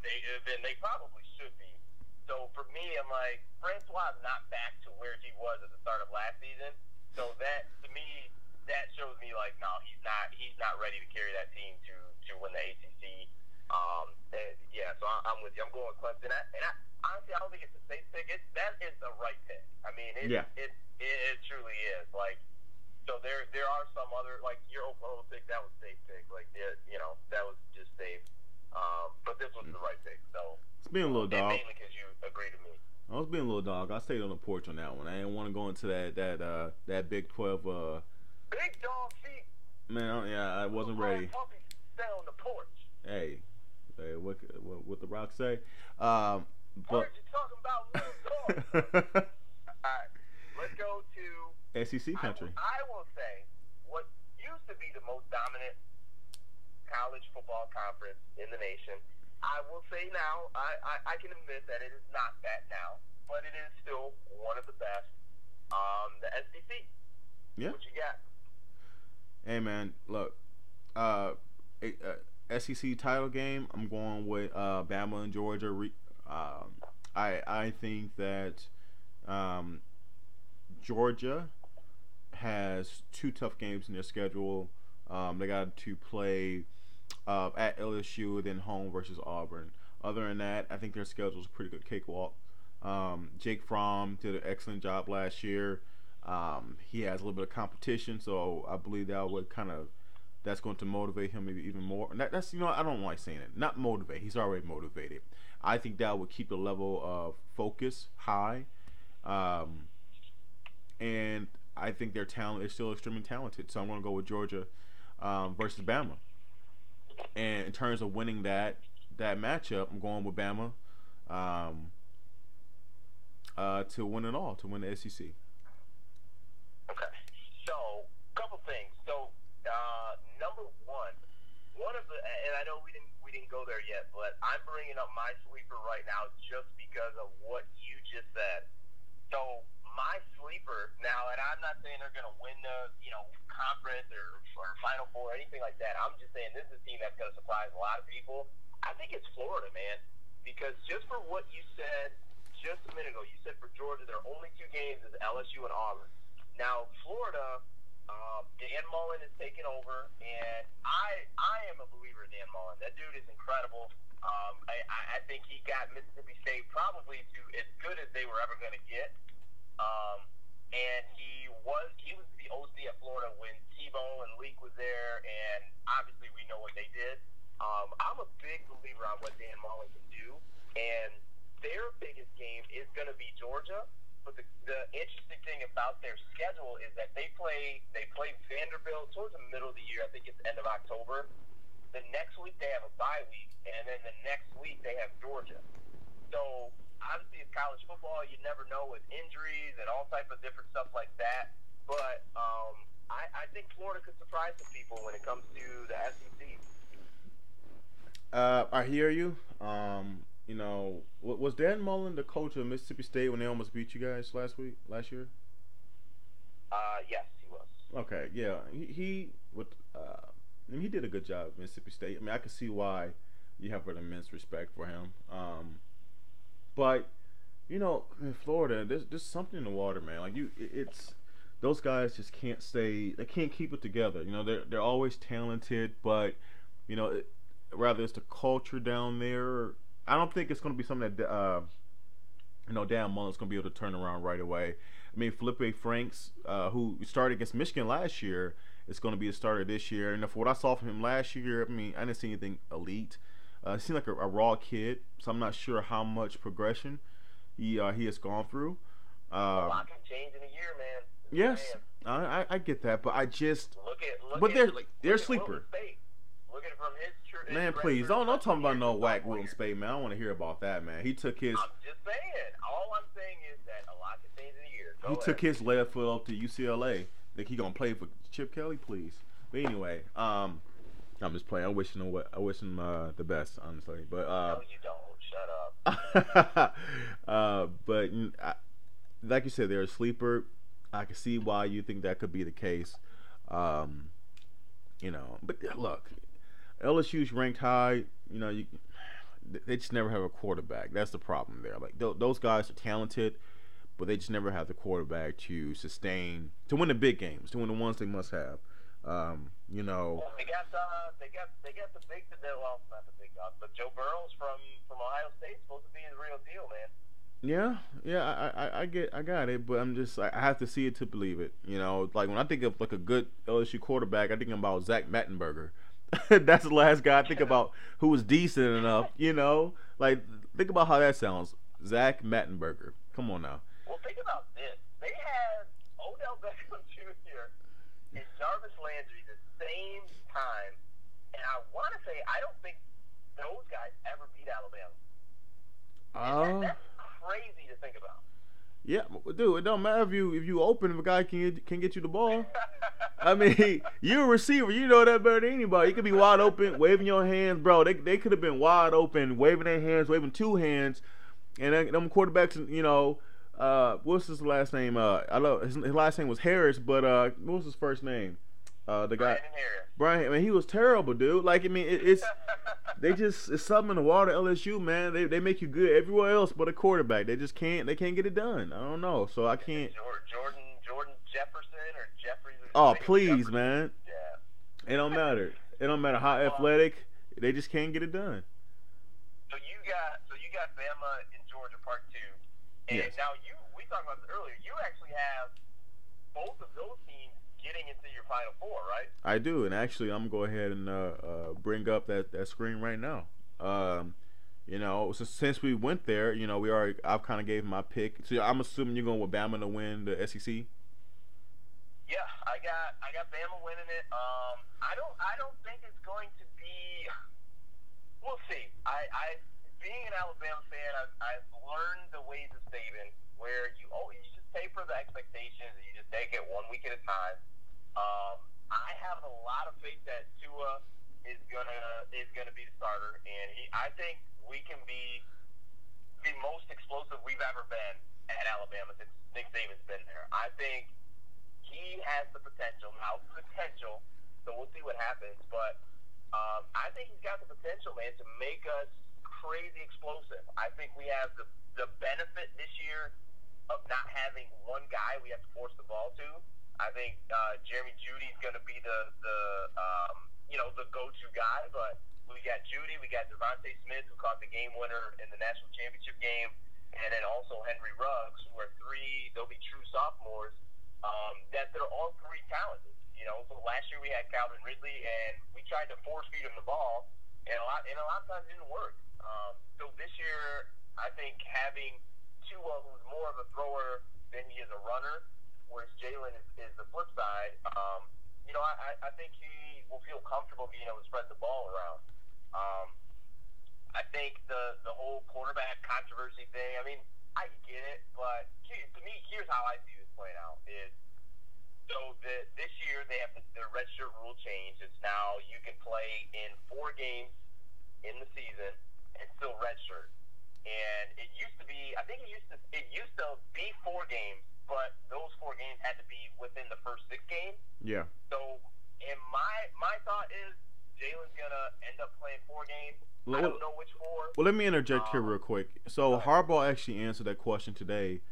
they probably should be. So for me, I'm like, Francois is not back to where he was at the start of last season. So that, to me, that shows me like, no, he's not ready to carry that team to win the ACC. So I'm with you. I'm going with Clemson. Honestly, I don't think it's a safe pick. That is the right pick. I mean, it truly is. Like, so there are some other, like your Oklahoma pick, that was a safe pick. Like, that was just safe. But this was the right pick. So
it's being a little dog.
Mainly because you agree to me.
I was being a little dog. I stayed on the porch on that one. I didn't want to go into that Big 12.
Big dog feet.
Man, I wasn't ready.
Puppy, stay on the porch.
Hey, what the Rock say?
But what you talking about, little dog? All right, let's go to
SEC country.
I will say what used to be the most dominant college football conference in the nation. I will say now, I can admit that it is not that now, but it is still one of the best. The SEC.
Yeah.
What you got?
Hey man, look, uh, SEC title game. I'm going with Bama and Georgia. I think that um, Georgia has two tough games in their schedule. They got to play at LSU, then home versus Auburn. Other than that, I think their schedule is a pretty good cakewalk. Jake Fromm did an excellent job last year. He has a little bit of competition, so I believe that would kind of that's going to motivate him maybe even more. And that's I don't like saying it. Not motivate. He's already motivated. I think that would keep the level of focus high, um, and I think their talent is still extremely talented. So I'm going to go with Georgia versus Bama. And in terms of winning that matchup, I'm going with Bama um, to win it all, to win the SEC.
Okay. So, couple things. So, number one of the, and I know we didn't go there yet, but I'm bringing up my sleeper right now just because of what you just said. So, my sleeper now, and I'm not saying they're going to win the conference or Final Four or anything like that. I'm just saying this is a team that's going to surprise a lot of people. I think it's Florida, man, because just for what you said just a minute ago, you said for Georgia their only two games is LSU and Auburn. Now, Florida, Dan Mullen is taking over, and I am a believer in Dan Mullen. That dude is incredible. I think he got Mississippi State probably to as good as they were ever going to get. And he was the OC at Florida when Tebow and Leak was there, and obviously we know what they did. I'm a big believer on what Dan Mullen can do, and their biggest game is going to be Georgia. But the interesting thing about their schedule is that they play Vanderbilt towards the middle of the year. I think it's the end of October. The next week they have a bye week, and then the next week they have Georgia. So obviously it's college football. You never know with injuries and all type of different stuff like that. But I think Florida could surprise some people when it comes to the SEC.
I hear you. Was Dan Mullen the coach of Mississippi State when they almost beat you guys last year?
Yes, he was.
Okay, yeah, he did a good job at Mississippi State. I mean, I can see why you have an immense respect for him. But in Florida, there's something in the water, man. Like it's those guys just can't stay. They can't keep it together. They're always talented, but rather it's the culture down there. I don't think it's going to be something that Dan Mullen's going to be able to turn around right away. I mean, Felipe Franks, who started against Michigan last year, is going to be the starter this year. And for what I saw from him last year, I mean, I didn't see anything elite. He seemed like a raw kid, so I'm not sure how much progression he has gone through.
A lot can change in a year, man.
Yes, I get that, but I just they're sleeper.
Looking from his
man, please don't talk about no whack Wilton Spade, man. I don't want to hear about that, man. He took his.
I'm just saying. All I'm saying is that a lot can change in a year.
He took his left foot up to UCLA. Think he gonna play for Chip Kelly, please. But anyway, I'm just playing. I wish him the best, honestly. But
no, you don't. Shut up.
But like you said, they're a sleeper. I can see why you think that could be the case. But look, LSU's ranked high. They just never have a quarterback. That's the problem there. Like those guys are talented, but they just never have the quarterback to win the big games, to win the ones they must have.
Well, they got the big, well, not the big dog, but Joe Burrows from Ohio State supposed to be the real deal, man.
Yeah, I got it, but I'm just I have to see it to believe it. Like when I think of like a good LSU quarterback, I think about Zach Mettenberger. That's the last guy I think about who was decent enough. Like think about how that sounds, Zach Mettenberger. Come on now.
Well, think about this. They had Odell Beckham Jr. and Jarvis Landry the same time, and I want to say I don't think those guys ever beat Alabama. That's crazy to think about.
Yeah, dude, it don't matter if you open if a guy can get you the ball. I mean, you're a receiver. You know that better than anybody. You could be wide open, waving your hands, bro. They could have been wide open, waving their hands, waving two hands, and them quarterbacks, What's his last name? I love his last name was Harris, but what was his first name? The guy
Brandon Harris.
Brian. I mean, he was terrible, dude. Like, I mean, it's they just it's something in the water. LSU, man, they make you good everywhere else but a quarterback. They can't get it done. I don't know, so I can't.
Jordan Jefferson or Jeffries. I
Oh,
think it's
please,
Jefferson.
man.
Yeah.
It don't matter. It don't matter how
Well,
athletic. They just can't get it done.
so you got Bama in Georgia Part 2, and
Yes,
now we talked about this earlier. You actually have both of those teams getting into your Final Four, right?
I do, and actually, I'm gonna go ahead and bring up that screen right now. Since we went there, we already I've kind of gave my pick. So I'm assuming you're going with Bama to win the SEC.
Yeah, I got Bama winning it. I don't think it's going to be. We'll see. I being an Alabama fan, I've learned the ways of Saban, where you just taper the expectations and you just take it 1 week at a time. I have a lot of faith that Tua is gonna be the starter, and I think we can be the most explosive we've ever been at Alabama since Nick Saban's been there. I think he has the potential. Now, potential, so we'll see what happens. But I think he's got the potential, man, to make us crazy explosive. I think we have the benefit this year of not having one guy we have to force the ball to. I think Jeremy Judy's going to be the go-to guy, but we got Judy, we got Devontae Smith, who caught the game winner in the national championship game, and then also Henry Ruggs, who are they'll be true sophomores, that they're all three talented. So last year we had Calvin Ridley, and we tried to force feed him the ball, and a lot of times it didn't work. So this year, I think having Tua, who's more of a thrower than he is a runner, whereas Jalen is the flip side. I think he will feel comfortable being able to spread the ball around. I think the whole quarterback controversy thing. I mean, I get it, but to me, here's how I see this playing out: is this year they have the redshirt rule change. It's now you can play in 4 games in the season and still redshirt. And it used to be, I think it used to be 4 games, but those 4 games had to be within the first 6 games.
Yeah.
So, and my thought is Jalen's gonna end up playing 4 games. I don't know which 4.
Well, let me interject here real quick. So Harbaugh actually answered that question today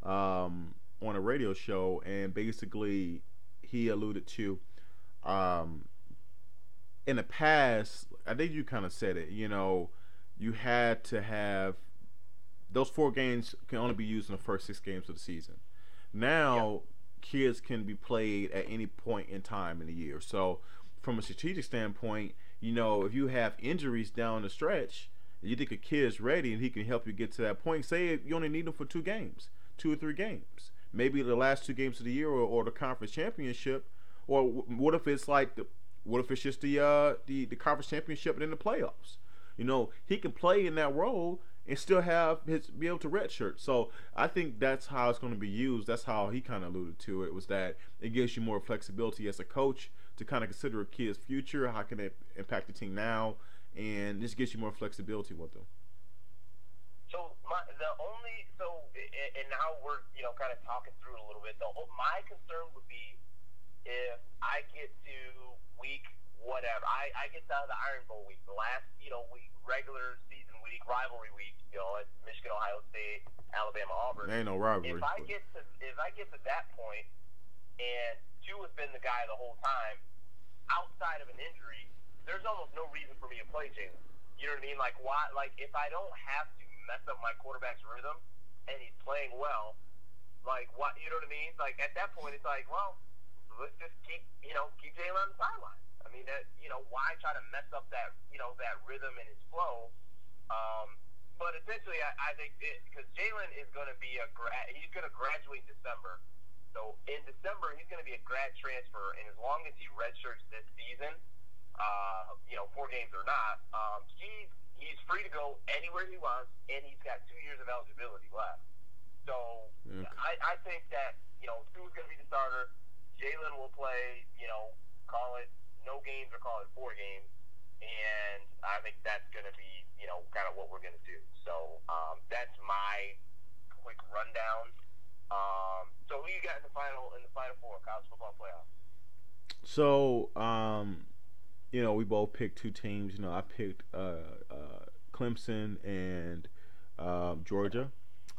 on a radio show, and basically he alluded to in the past. I think you kind of said it. You had to have those 4 games can only be used in the first 6 games of the season. Now, kids can be played at any point in time in the year. So, from a strategic standpoint, if you have injuries down the stretch, you think a kid is ready and he can help you get to that point. Say you only need him for 2 games, 2 or 3 games, maybe the last 2 games of the year, or the conference championship. Or what if it's just the conference championship and then the playoffs? He can play in that role and still be able to redshirt. So I think that's how it's going to be used. That's how he kind of alluded to it, was that it gives you more flexibility as a coach to kind of consider a kid's future, how can it impact the team now, and this gives you more flexibility with them.
And now we're kind of talking through it a little bit. My concern would be if I get to week whatever, I get down to the Iron Bowl week, the last week, regular season week, rivalry week, it's Michigan, Ohio State, Alabama, Auburn.
There ain't no rivalry.
If I get to that point, and Tua's been the guy the whole time, outside of an injury, there's almost no reason for me to play Jalen. You know what I mean? Like, why? Like, if I don't have to mess up my quarterback's rhythm and he's playing well, like, what? You know what I mean? Like, at that point, it's like, well, let's just keep Jalen on the sideline. I mean, why try to mess up that rhythm and his flow? But essentially, I think because Jalen is going to be he's going to graduate in December. So in December, he's going to be a grad transfer, and as long as he redshirts this season, 4 games or not, he's free to go anywhere he wants, and he's got 2 years of eligibility left. So okay. I think that Tua's going to be the starter. Jalen will play, call it no games or call it 4 games, and I think that's going to be kind of what we're going to do. So that's my quick rundown. So who you got in the final four college football playoff?
So, we both picked two teams. I picked Clemson and Georgia,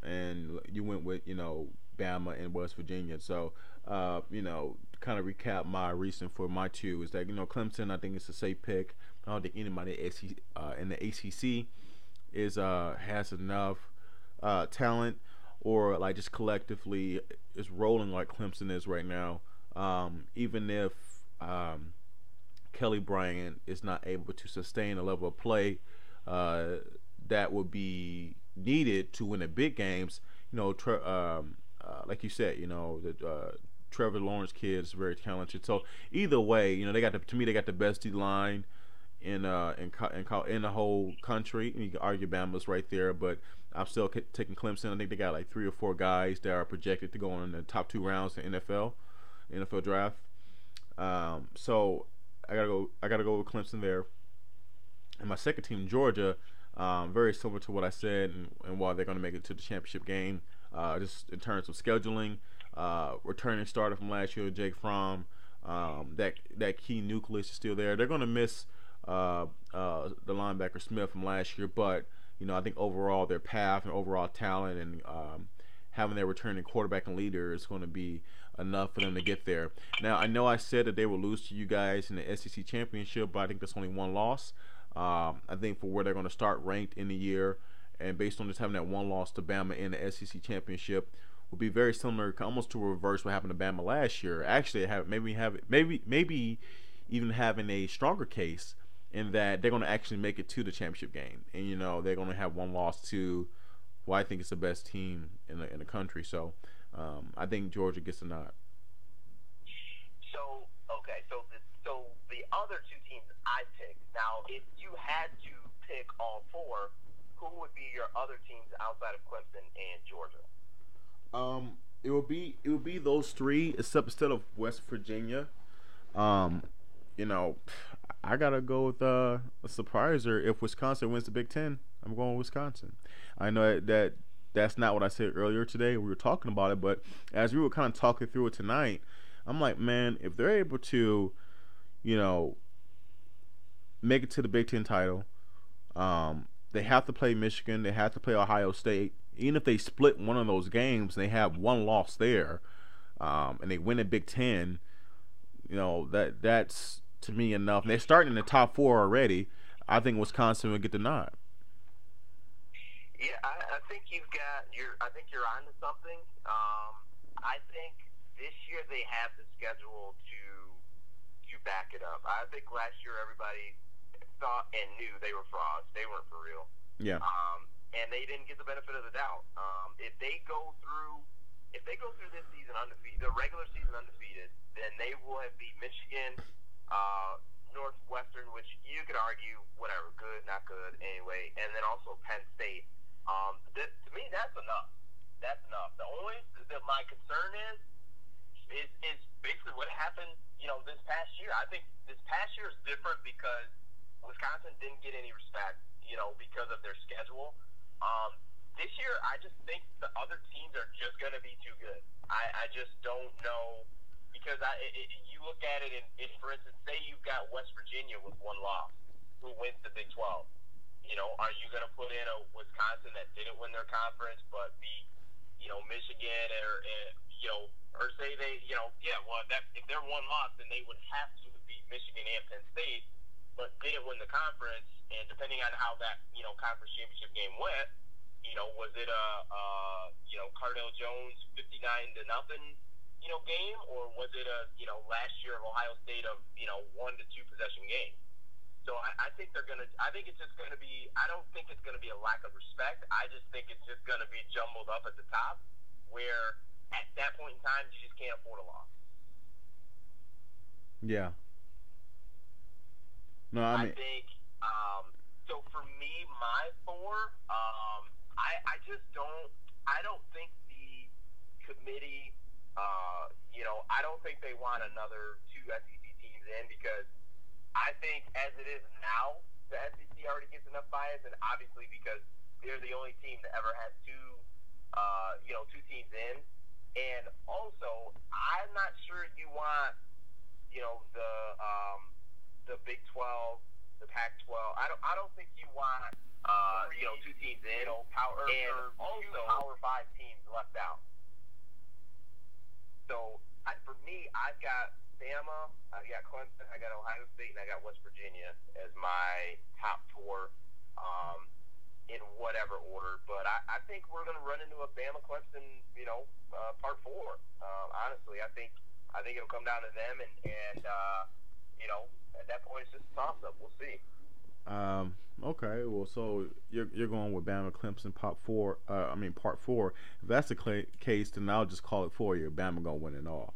and you went with Bama and West Virginia. So, kind of recap my reason for my two is that Clemson, I think it's a safe pick. I don't think anybody in the ACC is has enough talent or like just collectively is rolling like Clemson is right now. Even if um, Kelly Bryant is not able to sustain a level of play uh, that would be needed to win the big games. Like you said, the Trevor Lawrence kid is very talented. So either way, they got to me they got the best D line in the whole country. You can argue Bama's right there, but I'm still taking Clemson. I think they got like 3 or 4 guys that are projected to go in the top 2 rounds in NFL draft. So I gotta go with Clemson there. And my second team, Georgia, very similar to what I said, and why they're going to make it to the championship game. Just in terms of scheduling, returning starter from last year, Jake Fromm, that key nucleus is still there. They're going to miss the linebacker Smith from last year, but I think overall their path and overall talent and having their returning quarterback and leader is going to be enough for them to get there. Now I know I said that they will lose to you guys in the SEC championship, but I think that's only one loss. I think for where they're going to start ranked in the year, and based on just having that one loss to Bama in the SEC championship, will be very similar, almost to reverse what happened to Bama last year. Actually, maybe even having a stronger case in that they're going to actually make it to the championship game, and they're going to have one loss to, well, I think it's the best team in the country. So I think Georgia gets a nod.
So okay, so the other two teams I picked. Now, if you had to pick all four, who would be your other teams outside of Clemson and Georgia?
It would be those three, except instead of West Virginia. Um, you know, I gotta go with a surpriser. If Wisconsin wins the Big Ten, I'm going with Wisconsin. I know that's not what I said earlier today. We were talking about it, but as we were kind of talking through it tonight, I'm like, man, if they're able to, you know, make it to the Big Ten title, they have to play Michigan, they have to play Ohio State. Even if they split one of those games, they have one loss there, and they win the Big Ten. That's to me enough. And they're starting in the top four already. I think Wisconsin will get the nod.
Yeah, I think I think you're onto something. I think this year they have the schedule to back it up. I think last year everybody thought and knew they were frauds. They weren't for real.
Yeah.
And they didn't get the benefit of the doubt. If they go through this season undefeated, the regular season undefeated, then they will have beat Michigan, Northwestern, which you could argue whatever, good, not good, anyway, and then also Penn State. To me, that's enough. That's enough. The only that my concern is basically what happened, this past year. I think this past year is different because Wisconsin didn't get any respect, because of their schedule. This year, I just think the other teams are just going to be too good. I just don't know because you look at it and, for instance, say you've got West Virginia with one loss, who wins the Big 12. Are you going to put in a Wisconsin that didn't win their conference but beat, Michigan or say they, if they're one loss, then they would have to beat Michigan and Penn State, but didn't win the conference. And depending on how that, conference championship game went, was it Cardell Jones 59-0, game, or was it a, last year of Ohio State of, 1-2 possession game? So I think I think it's just gonna be. I don't think it's gonna be a lack of respect. I just think it's just gonna be jumbled up at the top, where at that point in time you just can't afford a loss.
Yeah. No, I mean.
I think. So for me, my four. I just don't. I don't think the committee. I don't think they want another two SEC teams in because I think as it is now, the SEC already gets enough bias, and obviously because they're the only team that ever had two two teams in. And also, I'm not sure you want, the Big 12, the Pac-12. I don't think you want, two teams in, and also Power 5 teams left out. So for me, I've got Bama, I got Clemson, I got Ohio State, and I got West Virginia as my top four. In whatever order, but I think we're going to run into a Bama Clemson, part four. Honestly, I think it'll come down to them, and at that point it's just a toss up. We'll see.
Okay. Well, so you're going with Bama Clemson part four. Part four. If that's the case, then I'll just call it for you. Bama gonna win it all.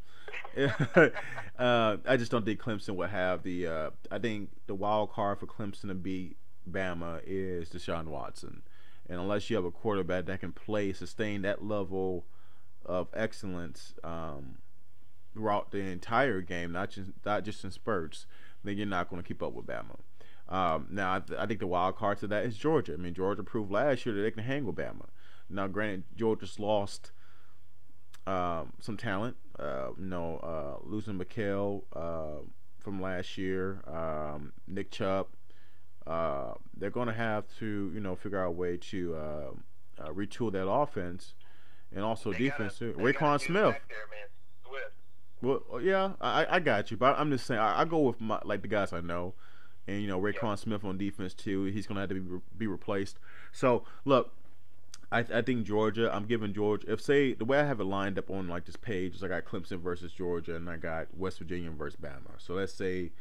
I just don't think Clemson will have the. I think the wild card for Clemson to beat Bama is Deshaun Watson, and unless you have a quarterback that can sustain that level of excellence throughout the entire game, not just in spurts, then you're not going to keep up with Bama. Now, I think the wild card to that is Georgia. I mean, Georgia proved last year that they can hang with Bama. Now, granted, Georgia's lost some talent. Losing Mikhail from last year, Nick Chubb. They're going to have to, figure out a way to retool that offense and also defense too. Raekwon Smith. Well, yeah, I got you, but I'm just saying I go with the guys I know, and Raekwon Smith on defense too. He's going to have to be replaced. So look, I think Georgia. I'm giving Georgia. If say the way I have it lined up on this page is I got Clemson versus Georgia, and I got West Virginia versus Bama. So let's say.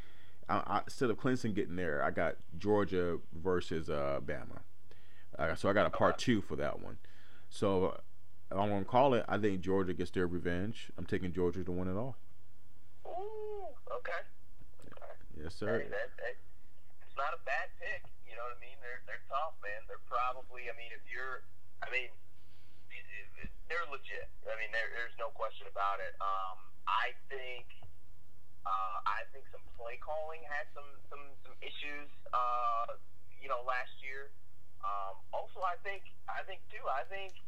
Instead of Clemson getting there, I got Georgia versus Bama. So I got a part two for that one. So I'm going to call it, I think Georgia gets their revenge. I'm taking Georgia to win it all.
Ooh, okay.
Yes, sir.
Hey, it's not a bad pick. You know what I mean? They're tough, man. They're probably, they're legit. There's no question about it. I think some play calling had some issues, last year. Also, I think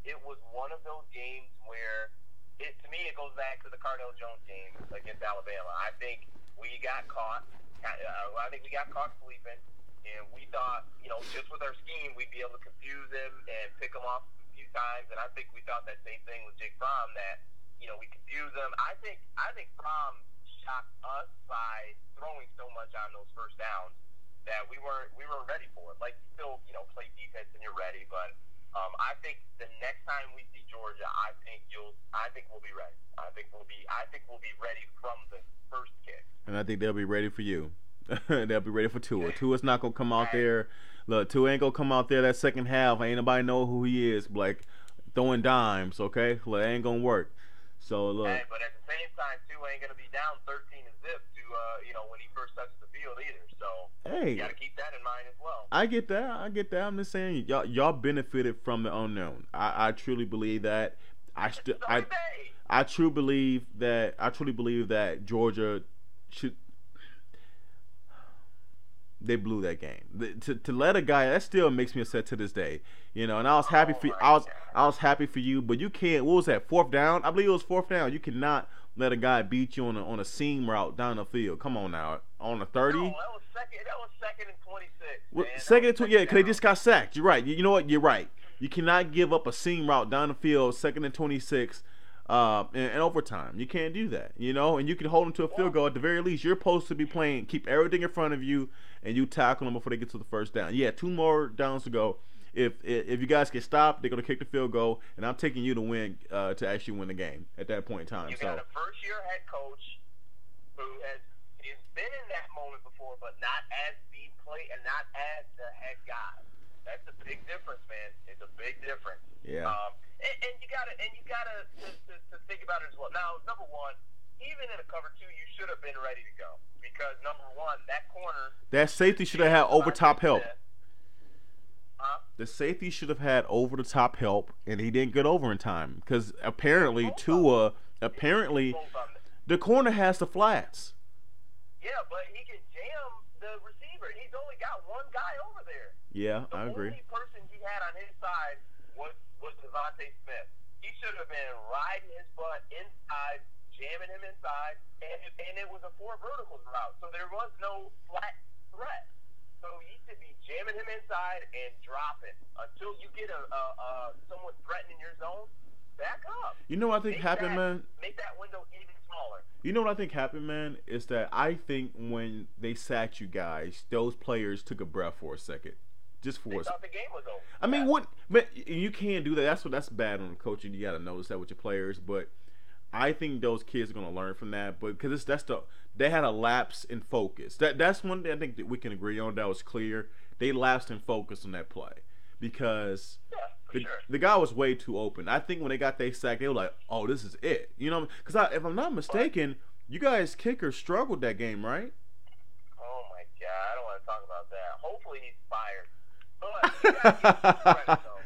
it was one of those games where to me it goes back to the Cardell Jones game against Alabama. I think we got caught. I think we got caught sleeping, and we thought, just with our scheme, we'd be able to confuse him and pick him off a few times. And I think we thought that same thing with Jake Fromm, that we confuse him. I think Fromm shocked us by throwing so much on those first downs that we weren't ready for it. Like, you still play defense and you're ready, but I think the next time we see Georgia, I think we'll be ready. I think we'll be ready from the first kick.
And I think they'll be ready for you. They'll be ready for Tua. Tua's not gonna come out there. Look, Tua ain't gonna come out there that second half. Ain't nobody know who he is. Like throwing dimes, okay? Look, it ain't gonna work. So look.
Hey, but at the same time, Tua ain't gonna be down 13 and zip to when he first touches the field either. So
hey,
you gotta keep that in mind as well.
I get that. I'm just saying y'all benefited from the unknown. I truly believe that. I truly believe that Georgia should. They blew that game. To let a guy, that still makes me upset to this day. And I was happy for you. I was happy for you, but you can't. What was that? Fourth down? I believe it was fourth down. You cannot let a guy beat you on a seam route down the field. Come on now, on a 30.
No, that was second and 26.
Well, second and 20. Yeah, because they just got sacked. You're right. You know what? You're right. You cannot give up a seam route down the field, second and 26. In overtime, you can't do that, and you can hold them to a field goal. At the very least, you're supposed to be playing, keep everything in front of you, and you tackle them before they get to the first down. Yeah, 2 more downs to go. If you guys get stopped, they're gonna kick the field goal, and I'm taking you to win to actually win the game at that point in time.
You got a first-year head coach who has been in that moment before, but not as the play and not as the head guy. That's a big difference, man. It's a big difference.
Yeah.
And you gotta to think about it as well. Now, number one, even in a cover 2, you should have been ready to go because number one, that corner,
that safety should have had over top help.
The
safety should have had over the top help, and he didn't get over in time because apparently Tua, the corner has the flats.
Yeah, but he can jam the receiver. He's only got one guy over there.
Yeah, I agree.
The only person he had on his side was Devontae Smith. He should have been riding his butt inside, jamming him inside, and it was a 4 verticals route, so there was no flat threat. So he should be jamming him inside and dropping until you get someone threatening your zone. Back up.
You know what I think happened, man?
Make that window even smaller.
You know what I think happened, man? Is that I think when they sacked you guys, those players took a breath for a second. Just for
They thought the game was over.
I mean, what? But you can't do that. That's bad on the coaching. You got to notice that with your players. But I think those kids are gonna learn from that. But because they had a lapse in focus. That's one thing I think that we can agree on. That was clear. They lapsed in focus on that play because the guy was way too open. I think when they got they sack, they were like, "Oh, this is it." You know, because if I'm not mistaken, you guys kicker struggled that game, right?
Oh my God, I don't want to talk about that. Hopefully he's fired. But you gotta give him credit though.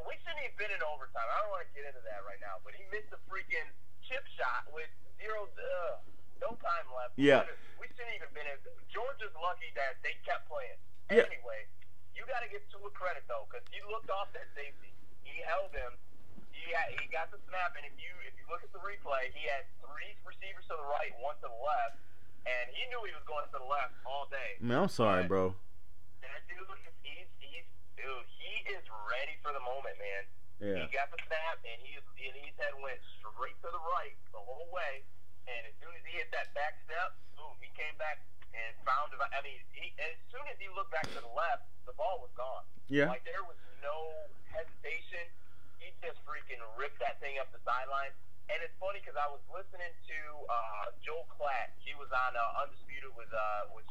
We shouldn't have been in overtime. I don't want to get into that right now. But he missed a freaking chip shot with no time left.
Yeah.
We shouldn't even been in. Georgia's lucky that they kept playing.
Yeah.
Anyway, you got to give Tua credit though, because he looked off that safety. He held him. He got the snap, and if you look at the replay, he had 3 receivers to the right, 1 to the left, and he knew he was going to the left all day.
Man, I'm sorry, bro.
That dude, he is ready for the moment, man.
Yeah.
He got the snap, and his head went straight to the right the whole way. And as soon as he hit that back step, boom, he came back and found it. I mean, as soon as he looked back to the left, the ball was gone.
Yeah.
Like, there was no hesitation. He just freaking ripped that thing up the sideline. And it's funny because I was listening to Joel Klatt. He was on Undisputed with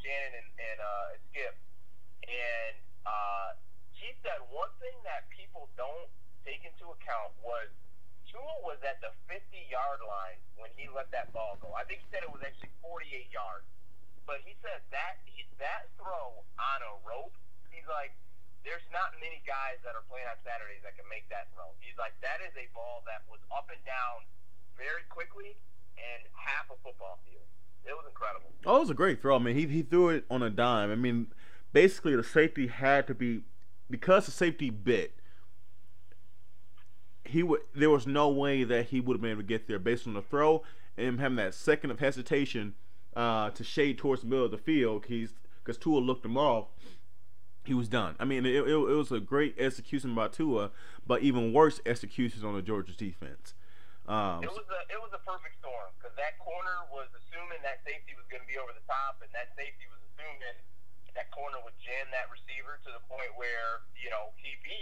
Shannon and Skip. And he said one thing that people don't take into account was Tua was at the 50-yard line when he let that ball go. I think he said it was actually 48 yards. But he said that throw on a rope, he's like, there's not many guys that are playing on Saturdays that can make that throw. He's like, that is a ball that was up and down very quickly and half a football field. It was incredible.
Oh, it was a great throw. I mean, he threw it on a dime. I mean, basically the safety had to be, because the safety bit, there was no way that he would have been able to get there based on the throw and him having that second of hesitation to shade towards the middle of the field because Tua looked him off. He was done. I mean, it was a great execution by Tua, but even worse executions on the Georgia defense.
It was a perfect storm because that corner was assuming that safety was going to be over the top, and that safety was assuming that corner would jam that receiver to the point where he'd be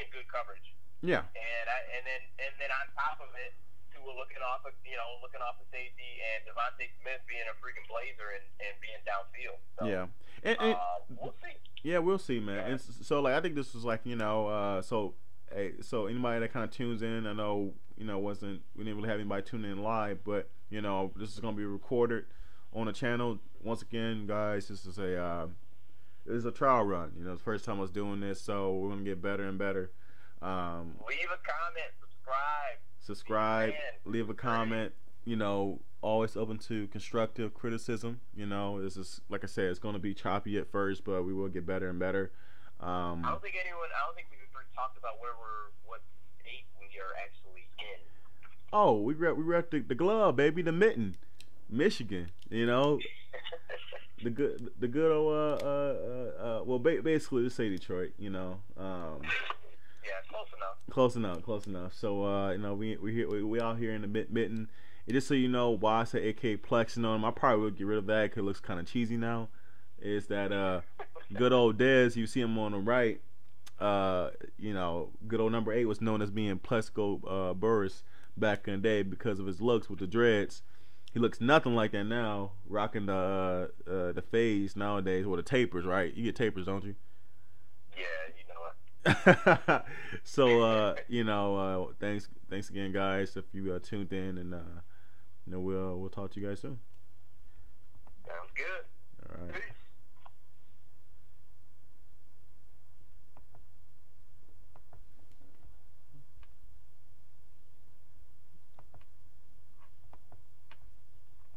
in good coverage.
Yeah.
And then on top of it, Tua looking off the safety, and Devontae Smith being a freaking blazer and being downfield. So,
yeah.
We'll see.
Yeah, we'll see, man. Yeah. And so I think this was so anybody that kind of tunes in, I know we didn't really have anybody tuning in live, but this is gonna be recorded on the channel. Once again, guys, this is a trial run. It's the first time I was doing this, so we're gonna get better and better.
Leave a comment,
subscribe, leave a comment. Always open to constructive criticism. This is, like I said, it's going to be choppy at first, but we will get better and better. I
don't think we've talked about what state we are actually in.
Oh, we were at the glove, baby, the mitten, Michigan. The good old basically let's say Detroit.
Yeah,
Close enough. So we out here in the mitten. And just so you know why I say AK plexing on him, I probably will get rid of that because it looks kind of cheesy now. Is that good old Dez? You see him on the right. Good old number 8 was known as being Plesko Burris back in the day because of his looks with the dreads. He looks nothing like that now, rocking the fades nowadays, or the tapers, right? You get tapers, don't you?
Yeah, you know it.
So thanks again, guys, if you tuned in, and we'll talk to you guys soon.
Sounds good.